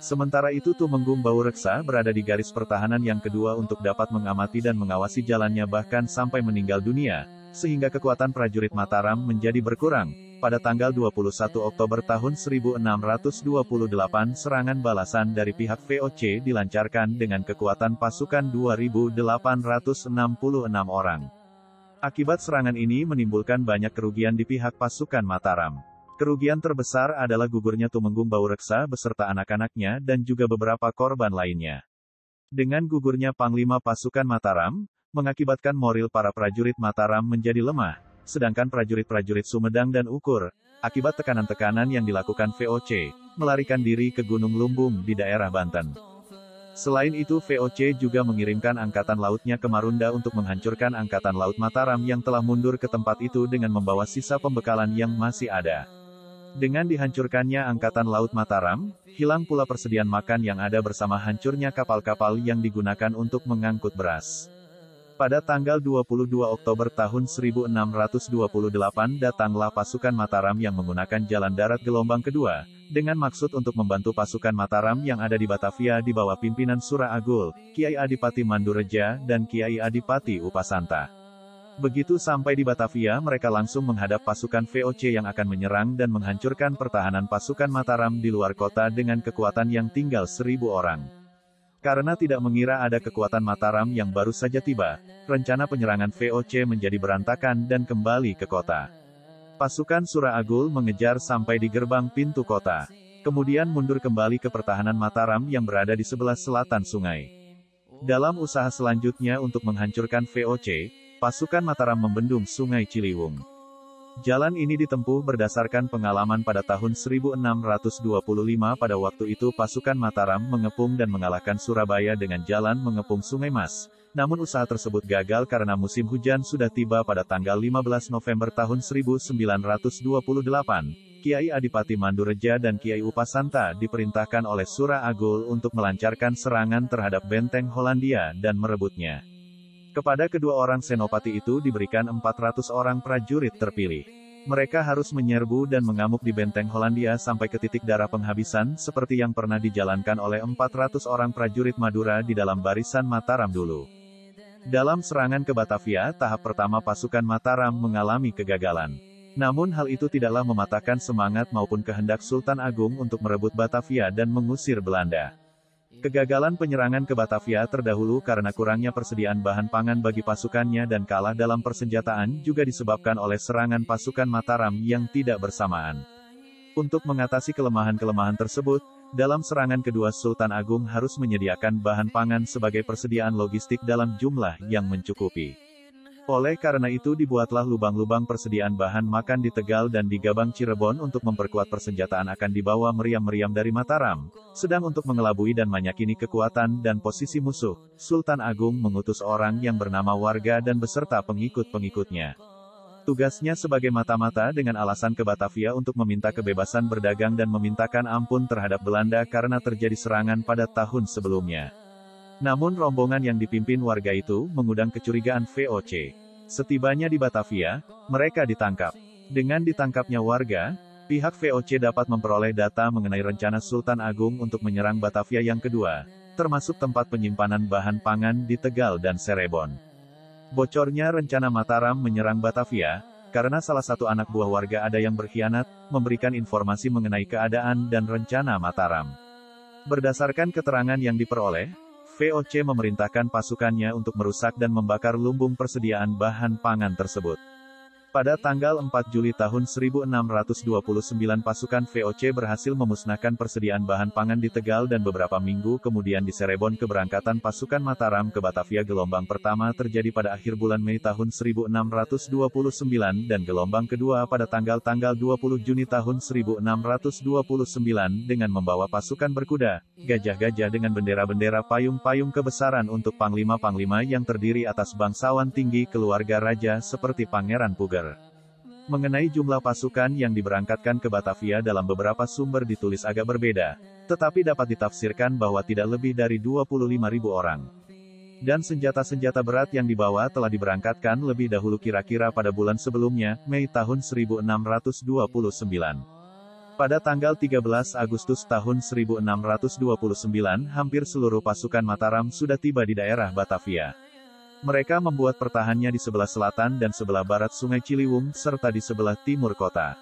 Sementara itu Tumenggung Baureksa berada di garis pertahanan yang kedua untuk dapat mengamati dan mengawasi jalannya bahkan sampai meninggal dunia, sehingga kekuatan prajurit Mataram menjadi berkurang. Pada tanggal 21 Oktober tahun 1628 serangan balasan dari pihak VOC dilancarkan dengan kekuatan pasukan 2.866 orang. Akibat serangan ini menimbulkan banyak kerugian di pihak pasukan Mataram. Kerugian terbesar adalah gugurnya Tumenggung Baureksa beserta anak-anaknya dan juga beberapa korban lainnya. Dengan gugurnya Panglima pasukan Mataram, mengakibatkan moral para prajurit Mataram menjadi lemah, sedangkan prajurit-prajurit Sumedang dan Ukur, akibat tekanan-tekanan yang dilakukan VOC, melarikan diri ke Gunung Lumbung di daerah Banten. Selain itu VOC juga mengirimkan angkatan lautnya ke Marunda untuk menghancurkan angkatan laut Mataram yang telah mundur ke tempat itu dengan membawa sisa pembekalan yang masih ada. Dengan dihancurkannya Angkatan Laut Mataram, hilang pula persediaan makan yang ada bersama hancurnya kapal-kapal yang digunakan untuk mengangkut beras. Pada tanggal 22 Oktober tahun 1628 datanglah pasukan Mataram yang menggunakan jalan darat gelombang kedua, dengan maksud untuk membantu pasukan Mataram yang ada di Batavia di bawah pimpinan Sura Agul, Kiai Adipati Mandureja dan Kiai Adipati Upasanta. Begitu sampai di Batavia mereka langsung menghadap pasukan VOC yang akan menyerang dan menghancurkan pertahanan pasukan Mataram di luar kota dengan kekuatan yang tinggal 1.000 orang. Karena tidak mengira ada kekuatan Mataram yang baru saja tiba, rencana penyerangan VOC menjadi berantakan dan kembali ke kota. Pasukan Sura Agul mengejar sampai di gerbang pintu kota. Kemudian mundur kembali ke pertahanan Mataram yang berada di sebelah selatan sungai. Dalam usaha selanjutnya untuk menghancurkan VOC, pasukan Mataram membendung Sungai Ciliwung. Jalan ini ditempuh berdasarkan pengalaman pada tahun 1625. Pada waktu itu pasukan Mataram mengepung dan mengalahkan Surabaya dengan jalan mengepung Sungai Mas. Namun usaha tersebut gagal karena musim hujan sudah tiba pada tanggal 15 November tahun 1928. Kiai Adipati Mandureja dan Kiai Upasanta diperintahkan oleh Surah Agul untuk melancarkan serangan terhadap benteng Hollandia dan merebutnya. Kepada kedua orang senopati itu diberikan 400 orang prajurit terpilih. Mereka harus menyerbu dan mengamuk di benteng Hollandia sampai ke titik darah penghabisan seperti yang pernah dijalankan oleh 400 orang prajurit Madura di dalam barisan Mataram dulu. Dalam serangan ke Batavia, tahap pertama pasukan Mataram mengalami kegagalan. Namun hal itu tidaklah mematahkan semangat maupun kehendak Sultan Agung untuk merebut Batavia dan mengusir Belanda. Kegagalan penyerangan ke Batavia terdahulu karena kurangnya persediaan bahan pangan bagi pasukannya dan kalah dalam persenjataan juga disebabkan oleh serangan pasukan Mataram yang tidak bersamaan. Untuk mengatasi kelemahan-kelemahan tersebut, dalam serangan kedua Sultan Agung harus menyediakan bahan pangan sebagai persediaan logistik dalam jumlah yang mencukupi. Oleh karena itu dibuatlah lubang-lubang persediaan bahan makan di Tegal dan di Gabang Cirebon untuk memperkuat persenjataan akan dibawa meriam-meriam dari Mataram. Sedang untuk mengelabui dan menyakini kekuatan dan posisi musuh, Sultan Agung mengutus orang yang bernama Warga dan beserta pengikut-pengikutnya. Tugasnya sebagai mata-mata dengan alasan ke Batavia untuk meminta kebebasan berdagang dan memintakan ampun terhadap Belanda karena terjadi serangan pada tahun sebelumnya. Namun rombongan yang dipimpin Warga itu mengundang kecurigaan VOC. Setibanya di Batavia, mereka ditangkap. Dengan ditangkapnya Warga, pihak VOC dapat memperoleh data mengenai rencana Sultan Agung untuk menyerang Batavia yang kedua, termasuk tempat penyimpanan bahan pangan di Tegal dan Cirebon. Bocornya rencana Mataram menyerang Batavia, karena salah satu anak buah Warga ada yang berkhianat, memberikan informasi mengenai keadaan dan rencana Mataram. Berdasarkan keterangan yang diperoleh, VOC memerintahkan pasukannya untuk merusak dan membakar lumbung persediaan bahan pangan tersebut. Pada tanggal 4 Juli tahun 1629 pasukan VOC berhasil memusnahkan persediaan bahan pangan di Tegal dan beberapa minggu kemudian di Cirebon. Keberangkatan pasukan Mataram ke Batavia gelombang pertama terjadi pada akhir bulan Mei tahun 1629 dan gelombang kedua pada tanggal 20 Juni tahun 1629 dengan membawa pasukan berkuda, gajah-gajah dengan bendera-bendera payung-payung kebesaran untuk panglima-panglima yang terdiri atas bangsawan tinggi keluarga raja seperti Pangeran Puger. Mengenai jumlah pasukan yang diberangkatkan ke Batavia dalam beberapa sumber ditulis agak berbeda, tetapi dapat ditafsirkan bahwa tidak lebih dari 25.000 orang. Dan senjata-senjata berat yang dibawa telah diberangkatkan lebih dahulu kira-kira pada bulan sebelumnya, Mei tahun 1629. Pada tanggal 13 Agustus tahun 1629, hampir seluruh pasukan Mataram sudah tiba di daerah Batavia. Mereka membuat pertahanannya di sebelah selatan dan sebelah barat Sungai Ciliwung, serta di sebelah timur kota.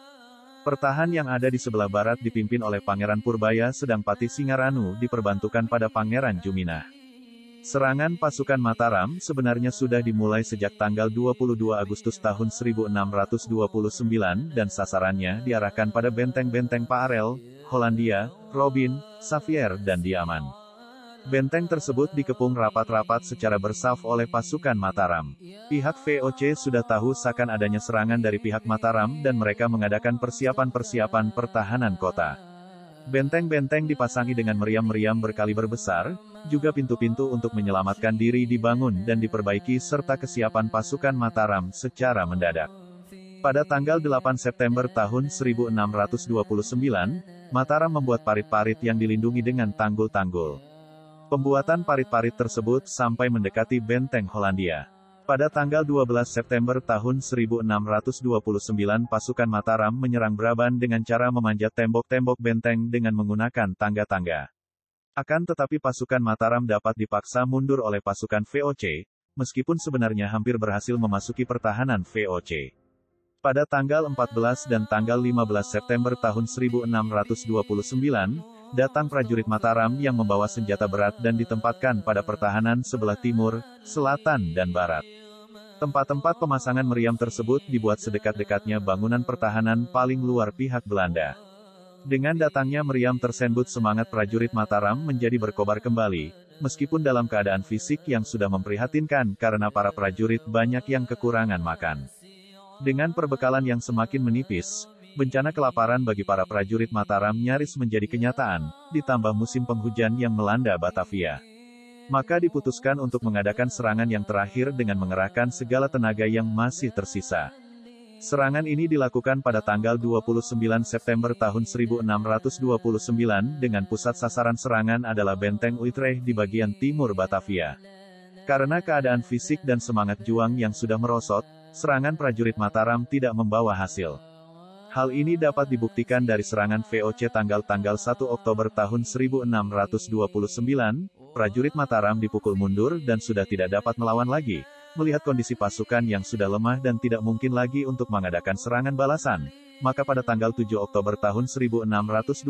Pertahanan yang ada di sebelah barat dipimpin oleh Pangeran Purbaya sedang Patih Singaranu diperbantukan pada Pangeran Juminah. Serangan pasukan Mataram sebenarnya sudah dimulai sejak tanggal 22 Agustus tahun 1629 dan sasarannya diarahkan pada benteng-benteng Paarel, Hollandia, Robin, Xavier dan Diaman. Benteng tersebut dikepung rapat-rapat secara bersaf oleh pasukan Mataram. Pihak VOC sudah tahu akan adanya serangan dari pihak Mataram dan mereka mengadakan persiapan-persiapan pertahanan kota. Benteng-benteng dipasangi dengan meriam-meriam berkaliber besar, juga pintu-pintu untuk menyelamatkan diri dibangun dan diperbaiki serta kesiapan pasukan Mataram secara mendadak. Pada tanggal 8 September tahun 1629, Mataram membuat parit-parit yang dilindungi dengan tanggul-tanggul. Pembuatan parit-parit tersebut sampai mendekati benteng Hollandia. Pada tanggal 12 September tahun 1629 pasukan Mataram menyerang Braban dengan cara memanjat tembok-tembok benteng dengan menggunakan tangga-tangga. Akan tetapi pasukan Mataram dapat dipaksa mundur oleh pasukan VOC, meskipun sebenarnya hampir berhasil memasuki pertahanan VOC. Pada tanggal 14 dan tanggal 15 September tahun 1629, datang prajurit Mataram yang membawa senjata berat dan ditempatkan pada pertahanan sebelah timur, selatan dan barat. Tempat-tempat pemasangan meriam tersebut dibuat sedekat-dekatnya bangunan pertahanan paling luar pihak Belanda. Dengan datangnya meriam tersebut semangat prajurit Mataram menjadi berkobar kembali, meskipun dalam keadaan fisik yang sudah memprihatinkan karena para prajurit banyak yang kekurangan makan. Dengan perbekalan yang semakin menipis, bencana kelaparan bagi para prajurit Mataram nyaris menjadi kenyataan, ditambah musim penghujan yang melanda Batavia. Maka diputuskan untuk mengadakan serangan yang terakhir dengan mengerahkan segala tenaga yang masih tersisa. Serangan ini dilakukan pada tanggal 29 September tahun 1629 dengan pusat sasaran serangan adalah Benteng Utrecht di bagian timur Batavia. Karena keadaan fisik dan semangat juang yang sudah merosot, serangan prajurit Mataram tidak membawa hasil. Hal ini dapat dibuktikan dari serangan VOC tanggal 1 Oktober tahun 1629, prajurit Mataram dipukul mundur dan sudah tidak dapat melawan lagi. Melihat kondisi pasukan yang sudah lemah dan tidak mungkin lagi untuk mengadakan serangan balasan, maka pada tanggal 7 Oktober tahun 1629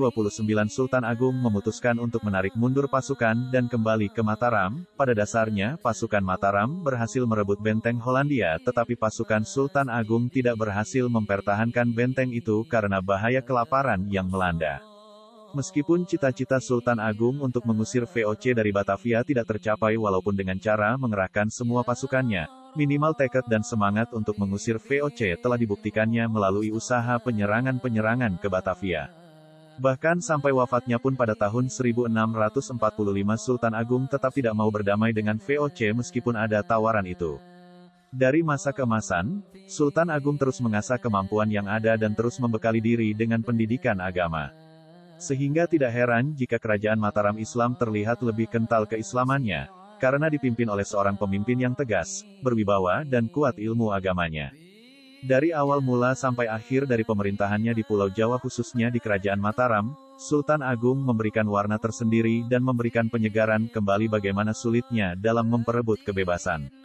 Sultan Agung memutuskan untuk menarik mundur pasukan dan kembali ke Mataram. Pada dasarnya, pasukan Mataram berhasil merebut benteng Hollandia, tetapi pasukan Sultan Agung tidak berhasil mempertahankan benteng itu karena bahaya kelaparan yang melanda. Meskipun cita-cita Sultan Agung untuk mengusir VOC dari Batavia tidak tercapai walaupun dengan cara mengerahkan semua pasukannya, minimal tekad dan semangat untuk mengusir VOC telah dibuktikannya melalui usaha penyerangan-penyerangan ke Batavia. Bahkan sampai wafatnya pun pada tahun 1645 Sultan Agung tetap tidak mau berdamai dengan VOC meskipun ada tawaran itu. Dari masa ke masa, Sultan Agung terus mengasah kemampuan yang ada dan terus membekali diri dengan pendidikan agama. Sehingga tidak heran jika kerajaan Mataram Islam terlihat lebih kental keislamannya, karena dipimpin oleh seorang pemimpin yang tegas, berwibawa dan kuat ilmu agamanya. Dari awal mula sampai akhir dari pemerintahannya di Pulau Jawa khususnya di Kerajaan Mataram, Sultan Agung memberikan warna tersendiri dan memberikan penyegaran kembali bagaimana sulitnya dalam memperebut kebebasan.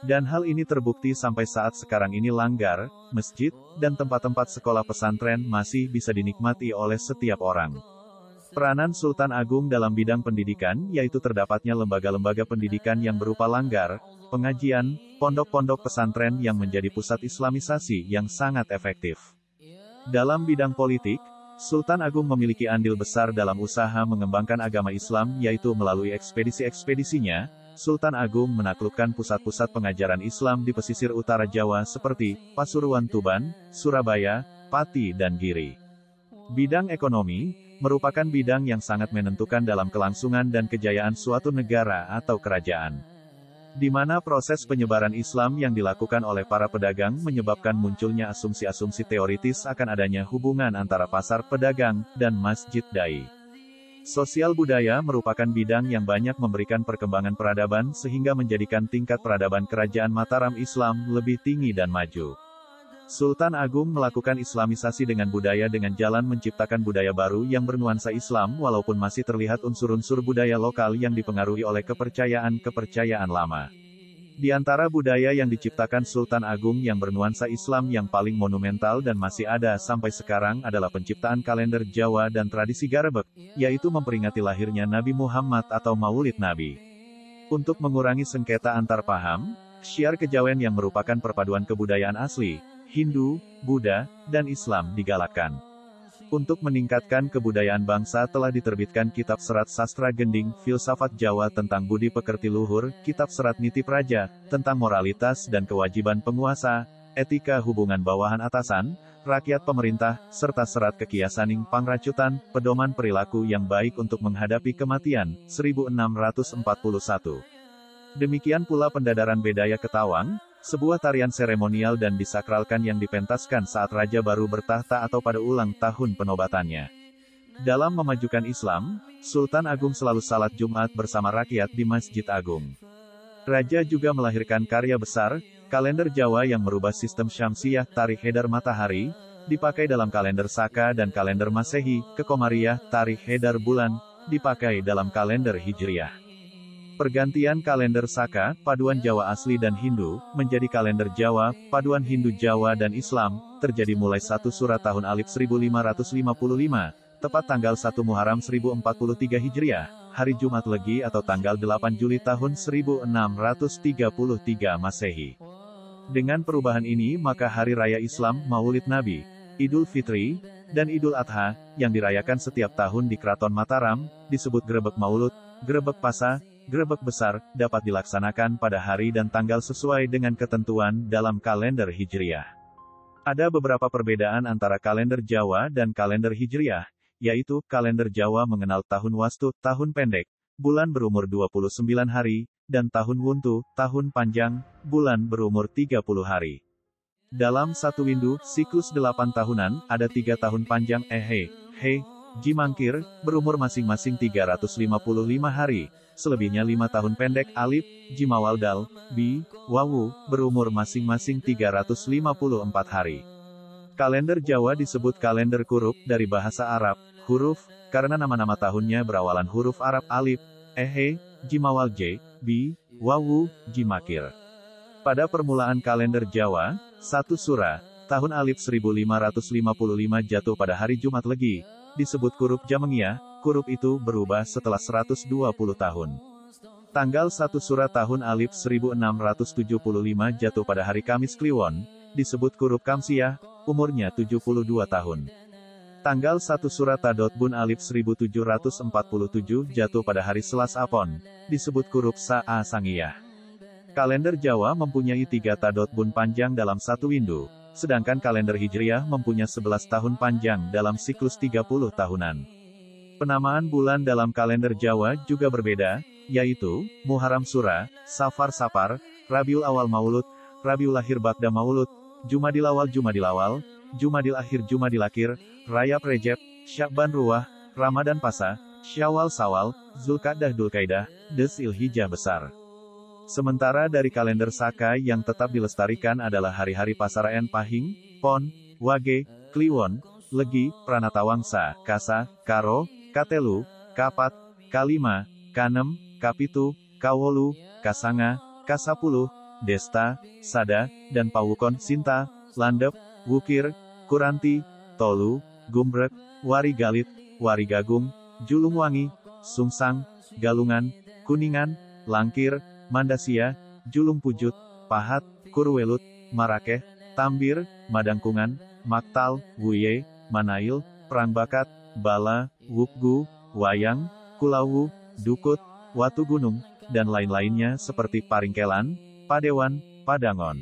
Dan hal ini terbukti sampai saat sekarang ini langgar, masjid, dan tempat-tempat sekolah pesantren masih bisa dinikmati oleh setiap orang. Peranan Sultan Agung dalam bidang pendidikan yaitu terdapatnya lembaga-lembaga pendidikan yang berupa langgar, pengajian, pondok-pondok pesantren yang menjadi pusat islamisasi yang sangat efektif. Dalam bidang politik, Sultan Agung memiliki andil besar dalam usaha mengembangkan agama Islam yaitu melalui ekspedisi-ekspedisinya. Sultan Agung menaklukkan pusat-pusat pengajaran Islam di pesisir utara Jawa seperti Pasuruan, Tuban, Surabaya, Pati dan Giri. Bidang ekonomi merupakan bidang yang sangat menentukan dalam kelangsungan dan kejayaan suatu negara atau kerajaan. Di mana proses penyebaran Islam yang dilakukan oleh para pedagang menyebabkan munculnya asumsi-asumsi teoritis akan adanya hubungan antara pasar pedagang dan masjid dai. Sosial budaya merupakan bidang yang banyak memberikan perkembangan peradaban sehingga menjadikan tingkat peradaban kerajaan Mataram Islam lebih tinggi dan maju. Sultan Agung melakukan islamisasi dengan budaya dengan jalan menciptakan budaya baru yang bernuansa Islam walaupun masih terlihat unsur-unsur budaya lokal yang dipengaruhi oleh kepercayaan-kepercayaan lama. Di antara budaya yang diciptakan Sultan Agung yang bernuansa Islam yang paling monumental dan masih ada sampai sekarang adalah penciptaan kalender Jawa dan tradisi Garebeg, yaitu memperingati lahirnya Nabi Muhammad atau Maulid Nabi. Untuk mengurangi sengketa antar paham, syiar kejawen yang merupakan perpaduan kebudayaan asli, Hindu, Buddha, dan Islam digalakkan. Untuk meningkatkan kebudayaan bangsa telah diterbitkan Kitab Serat Sastra Gending, Filsafat Jawa tentang Budi Pekerti Luhur, Kitab Serat Niti Praja, tentang moralitas dan kewajiban penguasa, etika hubungan bawahan atasan, rakyat pemerintah, serta Serat Kekiasaning Pangracutan, pedoman perilaku yang baik untuk menghadapi kematian, 1641. Demikian pula Pendadaran Bedaya Ketawang, sebuah tarian seremonial dan disakralkan yang dipentaskan saat Raja baru bertahta atau pada ulang tahun penobatannya. Dalam memajukan Islam, Sultan Agung selalu salat Jumat bersama rakyat di Masjid Agung. Raja juga melahirkan karya besar, kalender Jawa yang merubah sistem Syamsiyah Tarikh Hedar Matahari, dipakai dalam kalender Saka dan kalender Masehi, Kekomariah Tarikh Hedar Bulan, dipakai dalam kalender Hijriyah. Pergantian kalender Saka, paduan Jawa asli dan Hindu, menjadi kalender Jawa, paduan Hindu Jawa dan Islam, terjadi mulai 1 Surat tahun Alif 1555, tepat tanggal 1 Muharram 1043 Hijriah, hari Jumat Legi atau tanggal 8 Juli tahun 1633 Masehi. Dengan perubahan ini maka Hari Raya Islam, Maulid Nabi, Idul Fitri, dan Idul Adha, yang dirayakan setiap tahun di Keraton Mataram, disebut Grebek Maulud, Grebek Pasa, Grebek Besar, dapat dilaksanakan pada hari dan tanggal sesuai dengan ketentuan dalam kalender Hijriah. Ada beberapa perbedaan antara kalender Jawa dan kalender Hijriah, yaitu kalender Jawa mengenal tahun Wastu, tahun pendek, bulan berumur 29 hari, dan tahun Wuntu, tahun panjang, bulan berumur 30 hari. Dalam satu windu, siklus 8 tahunan, ada 3 tahun panjang, Jimangkir, berumur masing-masing 355 hari, selebihnya 5 tahun pendek, Alif, Jimawaldal, Wawu, berumur masing-masing 354 hari. Kalender Jawa disebut kalender Kurup, dari bahasa Arab, huruf, karena nama-nama tahunnya berawalan huruf Arab Alif, Jimawal J, Wawu, Jimakir. Pada permulaan kalender Jawa, 1 Sura, tahun Alif 1555 jatuh pada hari Jumat Legi, disebut Kurup Jamengiyah. Kurup itu berubah setelah 120 tahun. Tanggal 1 Sura tahun Alif 1675 jatuh pada hari Kamis Kliwon, disebut Kurup Kamsiyah, umurnya 72 tahun. Tanggal 1 Sura Tadotbun Alif 1747 jatuh pada hari Selasa Pon, disebut Kurup Sa'a Sangiyah. Kalender Jawa mempunyai 3 Tadotbun panjang dalam satu windu, sedangkan kalender Hijriah mempunyai 11 tahun panjang dalam siklus 30 tahunan. Penamaan bulan dalam kalender Jawa juga berbeda, yaitu, Muharram Sura, Safar Sapar, Rabiul Awal Maulud, Rabiul Akhir Bagda Maulud, Jumadil Awal Jumadil Awal, Jumadil Akhir Jumadil Akhir, Rajab Rejeb, Syakban Ruwah, Ramadan Pasa, Syawal Sawal, Zulqa'dah Dzulqaidah, Dzulhijjah Besar. Sementara dari kalender Saka yang tetap dilestarikan adalah hari-hari Pasarayan Pahing, Pon, Wage, Kliwon, Legi, Pranatawangsa, Kasa, Karo, Katelu, Kapat, Kalima, Kanem, Kapitu, Kawolu, Kasanga, Kasapuluh, Desta, Sada, dan Pawukon, Sinta, Landep, Wukir, Kuranti, Tolu, Gumbrek, Wari Galit, Wari Gagung, Julungwangi, Sungsang, Galungan, Kuningan, Langkir, Mandasia, Julung Pujut, Pahat, Kurwelut, Marakeh, Tambir, Madangkungan, Maktal, Wuye, Manail, Perang Bakat, Bala, Wukgu, Wayang, Kulawu, Dukut, Watu Gunung, dan lain-lainnya seperti Paringkelan, Padewan, Padangon.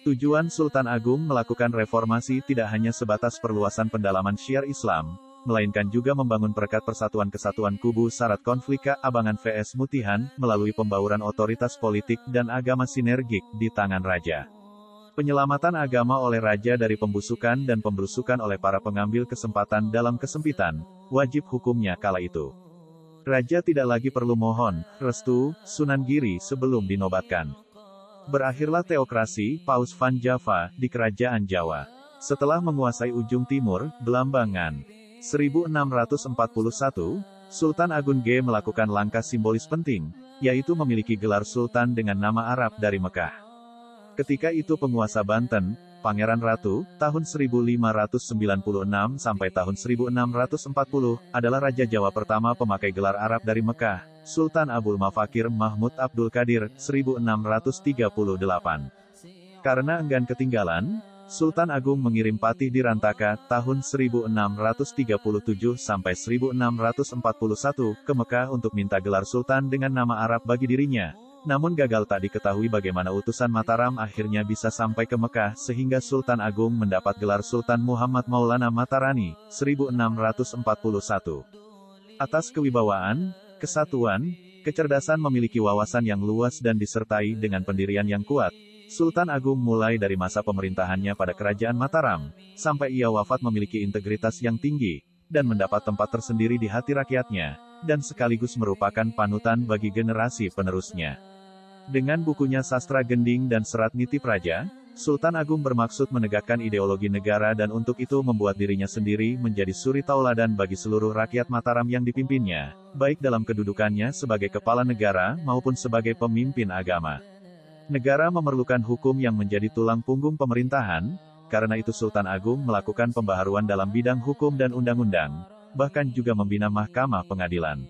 Tujuan Sultan Agung melakukan reformasi tidak hanya sebatas perluasan pendalaman syiar Islam, melainkan juga membangun perekat persatuan kesatuan kubu syarat konflik Abangan vs Mutihan, melalui pembauran otoritas politik dan agama sinergik di tangan raja. Penyelamatan agama oleh raja dari pembusukan dan pembelusukan oleh para pengambil kesempatan dalam kesempitan, wajib hukumnya kala itu. Raja tidak lagi perlu mohon restu Sunan Giri sebelum dinobatkan. Berakhirlah teokrasi Paus Van Java di Kerajaan Jawa. Setelah menguasai ujung timur, Belambangan, 1641, Sultan Agung G melakukan langkah simbolis penting, yaitu memiliki gelar Sultan dengan nama Arab dari Mekah. Ketika itu penguasa Banten, Pangeran Ratu, tahun 1596 sampai tahun 1640, adalah Raja Jawa pertama pemakai gelar Arab dari Mekah, Sultan Abul Mafakir Mahmud Abdul Qadir, 1638. Karena enggan ketinggalan, Sultan Agung mengirim Patih Dirantaka, tahun 1637 sampai 1641, ke Mekah untuk minta gelar Sultan dengan nama Arab bagi dirinya. Namun gagal, tak diketahui bagaimana utusan Mataram akhirnya bisa sampai ke Mekah sehingga Sultan Agung mendapat gelar Sultan Muhammad Maulana Matarani, 1641. Atas kewibawaan, kesatuan, kecerdasan, memiliki wawasan yang luas dan disertai dengan pendirian yang kuat, Sultan Agung mulai dari masa pemerintahannya pada Kerajaan Mataram, sampai ia wafat memiliki integritas yang tinggi, dan mendapat tempat tersendiri di hati rakyatnya, dan sekaligus merupakan panutan bagi generasi penerusnya. Dengan bukunya Sastra Gending dan Serat Nitip Raja, Sultan Agung bermaksud menegakkan ideologi negara dan untuk itu membuat dirinya sendiri menjadi suri tauladan bagi seluruh rakyat Mataram yang dipimpinnya, baik dalam kedudukannya sebagai kepala negara maupun sebagai pemimpin agama. Negara memerlukan hukum yang menjadi tulang punggung pemerintahan, karena itu Sultan Agung melakukan pembaharuan dalam bidang hukum dan undang-undang, bahkan juga membina mahkamah pengadilan.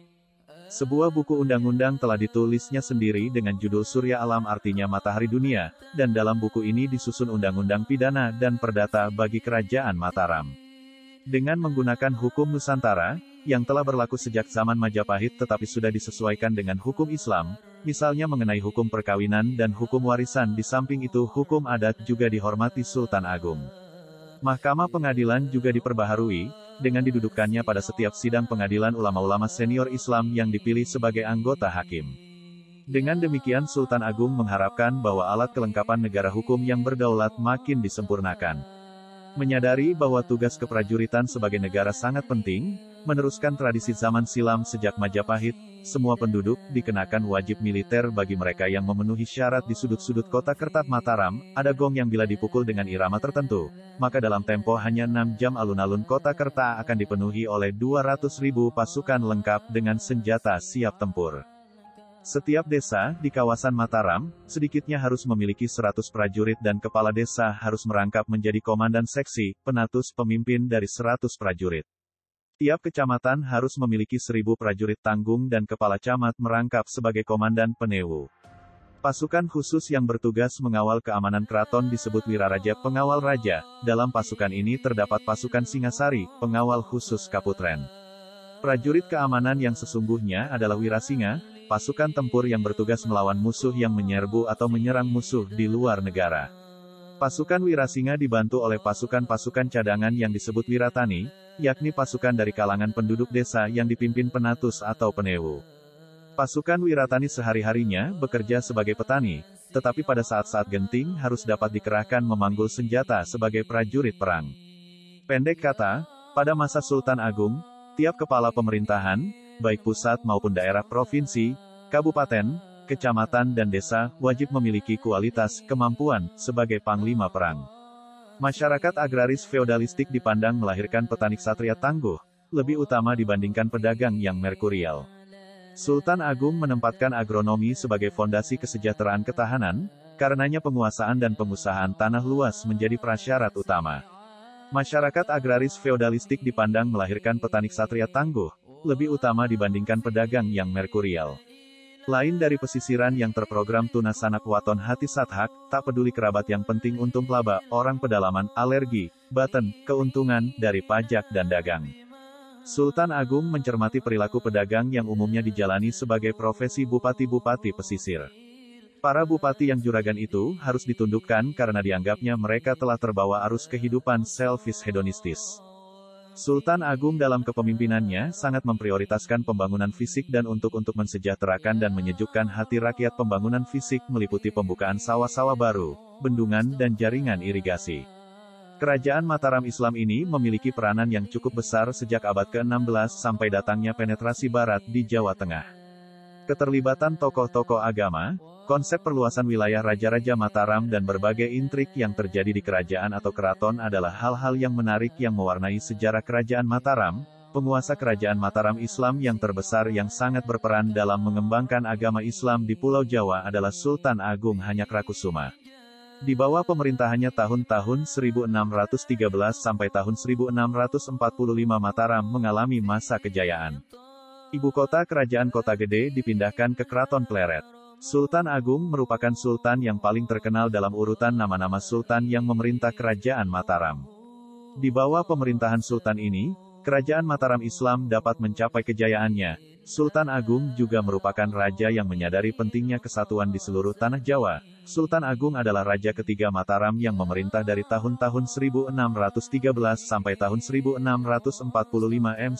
Sebuah buku undang-undang telah ditulisnya sendiri dengan judul Surya Alam, artinya matahari dunia, dan dalam buku ini disusun undang-undang pidana dan perdata bagi Kerajaan Mataram. Dengan menggunakan hukum Nusantara, yang telah berlaku sejak zaman Majapahit tetapi sudah disesuaikan dengan hukum Islam, misalnya mengenai hukum perkawinan dan hukum warisan, di samping itu hukum adat juga dihormati Sultan Agung. Mahkamah Pengadilan juga diperbaharui, dengan didudukkannya pada setiap sidang pengadilan ulama-ulama senior Islam yang dipilih sebagai anggota hakim. Dengan demikian Sultan Agung mengharapkan bahwa alat kelengkapan negara hukum yang berdaulat makin disempurnakan. Menyadari bahwa tugas keprajuritan sebagai negara sangat penting, meneruskan tradisi zaman silam sejak Majapahit, semua penduduk dikenakan wajib militer bagi mereka yang memenuhi syarat di sudut-sudut kota Kertap Mataram, ada gong yang bila dipukul dengan irama tertentu, maka dalam tempo hanya 6 jam alun-alun kota Kerta akan dipenuhi oleh 200.000 pasukan lengkap dengan senjata siap tempur. Setiap desa di kawasan Mataram, sedikitnya harus memiliki 100 prajurit dan kepala desa harus merangkap menjadi komandan seksi, penatus pemimpin dari 100 prajurit. Tiap kecamatan harus memiliki 1.000 prajurit tanggung dan kepala camat merangkap sebagai komandan penewu. Pasukan khusus yang bertugas mengawal keamanan keraton disebut Wiraraja Pengawal Raja. Dalam pasukan ini terdapat pasukan Singasari, pengawal khusus Kaputren. Prajurit keamanan yang sesungguhnya adalah Wirasinga, pasukan tempur yang bertugas melawan musuh yang menyerbu atau menyerang musuh di luar negara. Pasukan Wirasinga dibantu oleh pasukan-pasukan cadangan yang disebut Wiratani, yakni pasukan dari kalangan penduduk desa yang dipimpin penatus atau penewu. Pasukan Wiratani sehari-harinya bekerja sebagai petani, tetapi pada saat-saat genting harus dapat dikerahkan memanggul senjata sebagai prajurit perang. Pendek kata, pada masa Sultan Agung, tiap kepala pemerintahan, baik pusat maupun daerah provinsi, kabupaten, kecamatan dan desa, wajib memiliki kualitas, kemampuan, sebagai panglima perang. Masyarakat agraris feodalistik dipandang melahirkan petani ksatria tangguh, lebih utama dibandingkan pedagang yang merkurial. Sultan Agung menempatkan agronomi sebagai fondasi kesejahteraan ketahanan, karenanya penguasaan dan pengusahaan tanah luas menjadi prasyarat utama. Masyarakat agraris feodalistik dipandang melahirkan petani ksatria tangguh, lebih utama dibandingkan pedagang yang merkurial. Lain dari pesisiran yang terprogram tuna sanak waton hati sathak, tak peduli kerabat yang penting untung laba, orang pedalaman, alergi, baten, keuntungan, dari pajak dan dagang. Sultan Agung mencermati perilaku pedagang yang umumnya dijalani sebagai profesi bupati-bupati pesisir. Para bupati yang juragan itu harus ditundukkan karena dianggapnya mereka telah terbawa arus kehidupan selfish hedonistis. Sultan Agung dalam kepemimpinannya sangat memprioritaskan pembangunan fisik dan untuk mensejahterakan dan menyejukkan hati rakyat pembangunan fisik meliputi pembukaan sawah-sawah baru, bendungan dan jaringan irigasi. Kerajaan Mataram Islam ini memiliki peranan yang cukup besar sejak abad ke-16 sampai datangnya penetrasi Barat di Jawa Tengah. Keterlibatan tokoh-tokoh agama, konsep perluasan wilayah Raja-Raja Mataram dan berbagai intrik yang terjadi di kerajaan atau keraton adalah hal-hal yang menarik yang mewarnai sejarah kerajaan Mataram. Penguasa kerajaan Mataram Islam yang terbesar yang sangat berperan dalam mengembangkan agama Islam di Pulau Jawa adalah Sultan Agung Hanyakrakkusuma. Di bawah pemerintahannya tahun-tahun 1613 sampai tahun 1645 Mataram mengalami masa kejayaan. Ibu kota kerajaan Kota Gede dipindahkan ke Keraton Pleret. Sultan Agung merupakan sultan yang paling terkenal dalam urutan nama-nama sultan yang memerintah kerajaan Mataram. Di bawah pemerintahan sultan ini, kerajaan Mataram Islam dapat mencapai kejayaannya. Sultan Agung juga merupakan raja yang menyadari pentingnya kesatuan di seluruh tanah Jawa. Sultan Agung adalah raja ketiga Mataram yang memerintah dari tahun-tahun 1613 sampai tahun 1645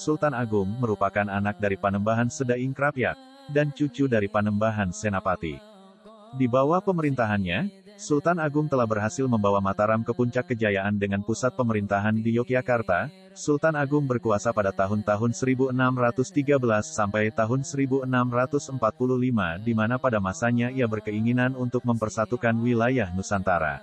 Sultan Agung merupakan anak dari Panembahan Sedaing Krapyak, dan cucu dari Panembahan Senapati. Di bawah pemerintahannya, Sultan Agung telah berhasil membawa Mataram ke puncak kejayaan dengan pusat pemerintahan di Yogyakarta. Sultan Agung berkuasa pada tahun-tahun 1613 sampai tahun 1645 di mana pada masanya ia berkeinginan untuk mempersatukan wilayah Nusantara.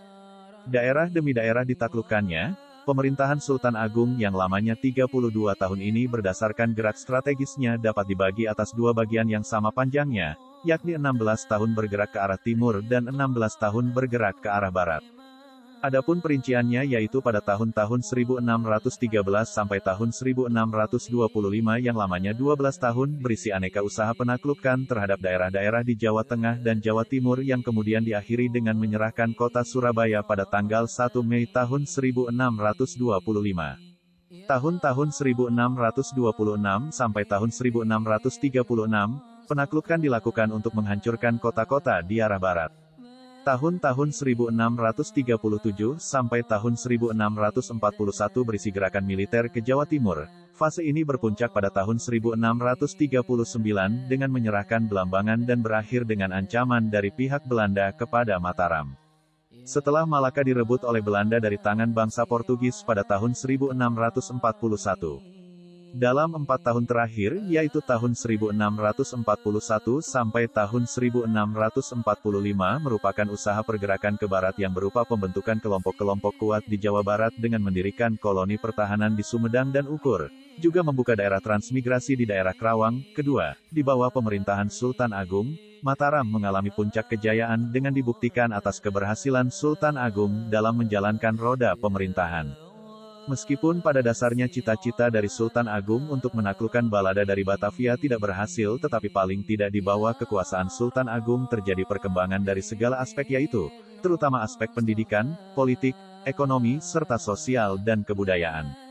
Daerah demi daerah ditaklukkannya. Pemerintahan Sultan Agung yang lamanya 32 tahun ini berdasarkan gerak strategisnya dapat dibagi atas dua bagian yang sama panjangnya, yakni 16 tahun bergerak ke arah timur dan 16 tahun bergerak ke arah barat. Adapun perinciannya yaitu pada tahun-tahun 1613 sampai tahun 1625 yang lamanya 12 tahun berisi aneka usaha penaklukan terhadap daerah-daerah di Jawa Tengah dan Jawa Timur yang kemudian diakhiri dengan menyerahkan kota Surabaya pada tanggal 1 Mei tahun 1625. Tahun-tahun 1626 sampai tahun 1636, penaklukan dilakukan untuk menghancurkan kota-kota di arah barat. Tahun-tahun 1637 sampai tahun 1641 berisi gerakan militer ke Jawa Timur. Fase ini berpuncak pada tahun 1639 dengan menyerahkan Belambangan dan berakhir dengan ancaman dari pihak Belanda kepada Mataram. Setelah Malaka direbut oleh Belanda dari tangan bangsa Portugis pada tahun 1641. Dalam 4 tahun terakhir, yaitu tahun 1641 sampai tahun 1645 merupakan usaha pergerakan ke barat yang berupa pembentukan kelompok-kelompok kuat di Jawa Barat dengan mendirikan koloni pertahanan di Sumedang dan Ukur, juga membuka daerah transmigrasi di daerah Kerawang. Kedua, di bawah pemerintahan Sultan Agung, Mataram mengalami puncak kejayaan dengan dibuktikan atas keberhasilan Sultan Agung dalam menjalankan roda pemerintahan. Meskipun pada dasarnya cita-cita dari Sultan Agung untuk menaklukkan balada dari Batavia tidak berhasil, tetapi paling tidak di bawah kekuasaan Sultan Agung terjadi perkembangan dari segala aspek, yaitu terutama aspek pendidikan, politik, ekonomi, serta sosial dan kebudayaan.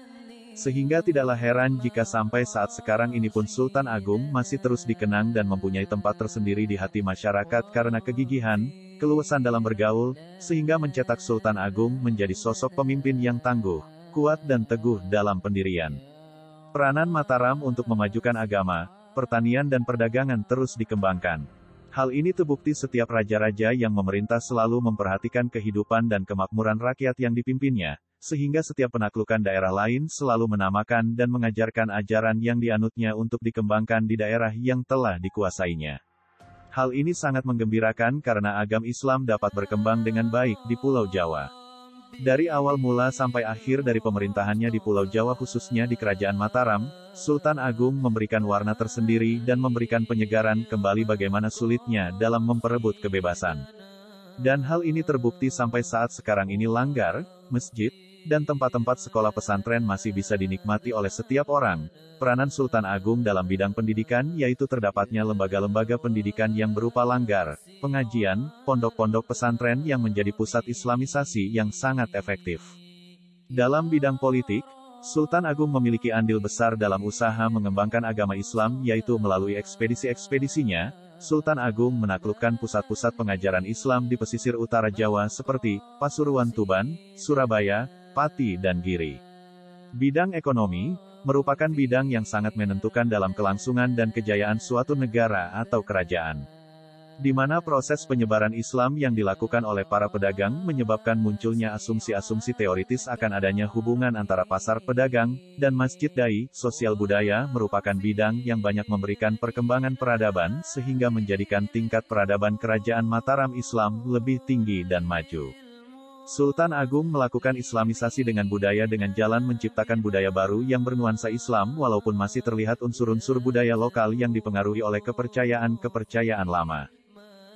Sehingga tidaklah heran jika sampai saat sekarang ini pun Sultan Agung masih terus dikenang dan mempunyai tempat tersendiri di hati masyarakat karena kegigihan, keluasan dalam bergaul, sehingga mencetak Sultan Agung menjadi sosok pemimpin yang tangguh, kuat dan teguh dalam pendirian. Peranan Mataram untuk memajukan agama, pertanian dan perdagangan terus dikembangkan. Hal ini terbukti setiap raja-raja yang memerintah selalu memperhatikan kehidupan dan kemakmuran rakyat yang dipimpinnya, sehingga setiap penaklukan daerah lain selalu menamakan dan mengajarkan ajaran yang dianutnya untuk dikembangkan di daerah yang telah dikuasainya. Hal ini sangat menggembirakan karena agama Islam dapat berkembang dengan baik di Pulau Jawa. Dari awal mula sampai akhir dari pemerintahannya di Pulau Jawa khususnya di Kerajaan Mataram, Sultan Agung memberikan warna tersendiri dan memberikan penyegaran kembali bagaimana sulitnya dalam memperebut kebebasan. Dan hal ini terbukti sampai saat sekarang ini langgar, masjid, dan tempat-tempat sekolah pesantren masih bisa dinikmati oleh setiap orang. Peranan Sultan Agung dalam bidang pendidikan yaitu terdapatnya lembaga-lembaga pendidikan yang berupa langgar, pengajian, pondok-pondok pesantren yang menjadi pusat islamisasi yang sangat efektif. Dalam bidang politik, Sultan Agung memiliki andil besar dalam usaha mengembangkan agama Islam yaitu melalui ekspedisi-ekspedisinya. Sultan Agung menaklukkan pusat-pusat pengajaran Islam di pesisir utara Jawa seperti Pasuruan, Tuban, Surabaya, Pati dan Giri. Bidang ekonomi merupakan bidang yang sangat menentukan dalam kelangsungan dan kejayaan suatu negara atau kerajaan. Di mana proses penyebaran Islam yang dilakukan oleh para pedagang menyebabkan munculnya asumsi-asumsi teoritis akan adanya hubungan antara pasar pedagang dan masjid dai. Sosial budaya merupakan bidang yang banyak memberikan perkembangan peradaban sehingga menjadikan tingkat peradaban Kerajaan Mataram Islam lebih tinggi dan maju. Sultan Agung melakukan islamisasi dengan budaya dengan jalan menciptakan budaya baru yang bernuansa Islam walaupun masih terlihat unsur-unsur budaya lokal yang dipengaruhi oleh kepercayaan-kepercayaan lama.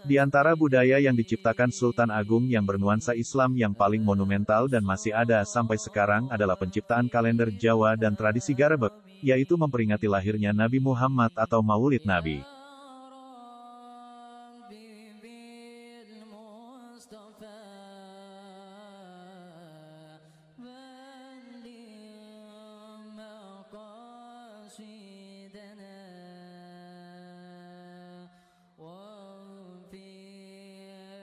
Di antara budaya yang diciptakan Sultan Agung yang bernuansa Islam yang paling monumental dan masih ada sampai sekarang adalah penciptaan kalender Jawa dan tradisi Garebeg, yaitu memperingati lahirnya Nabi Muhammad atau Maulid Nabi. See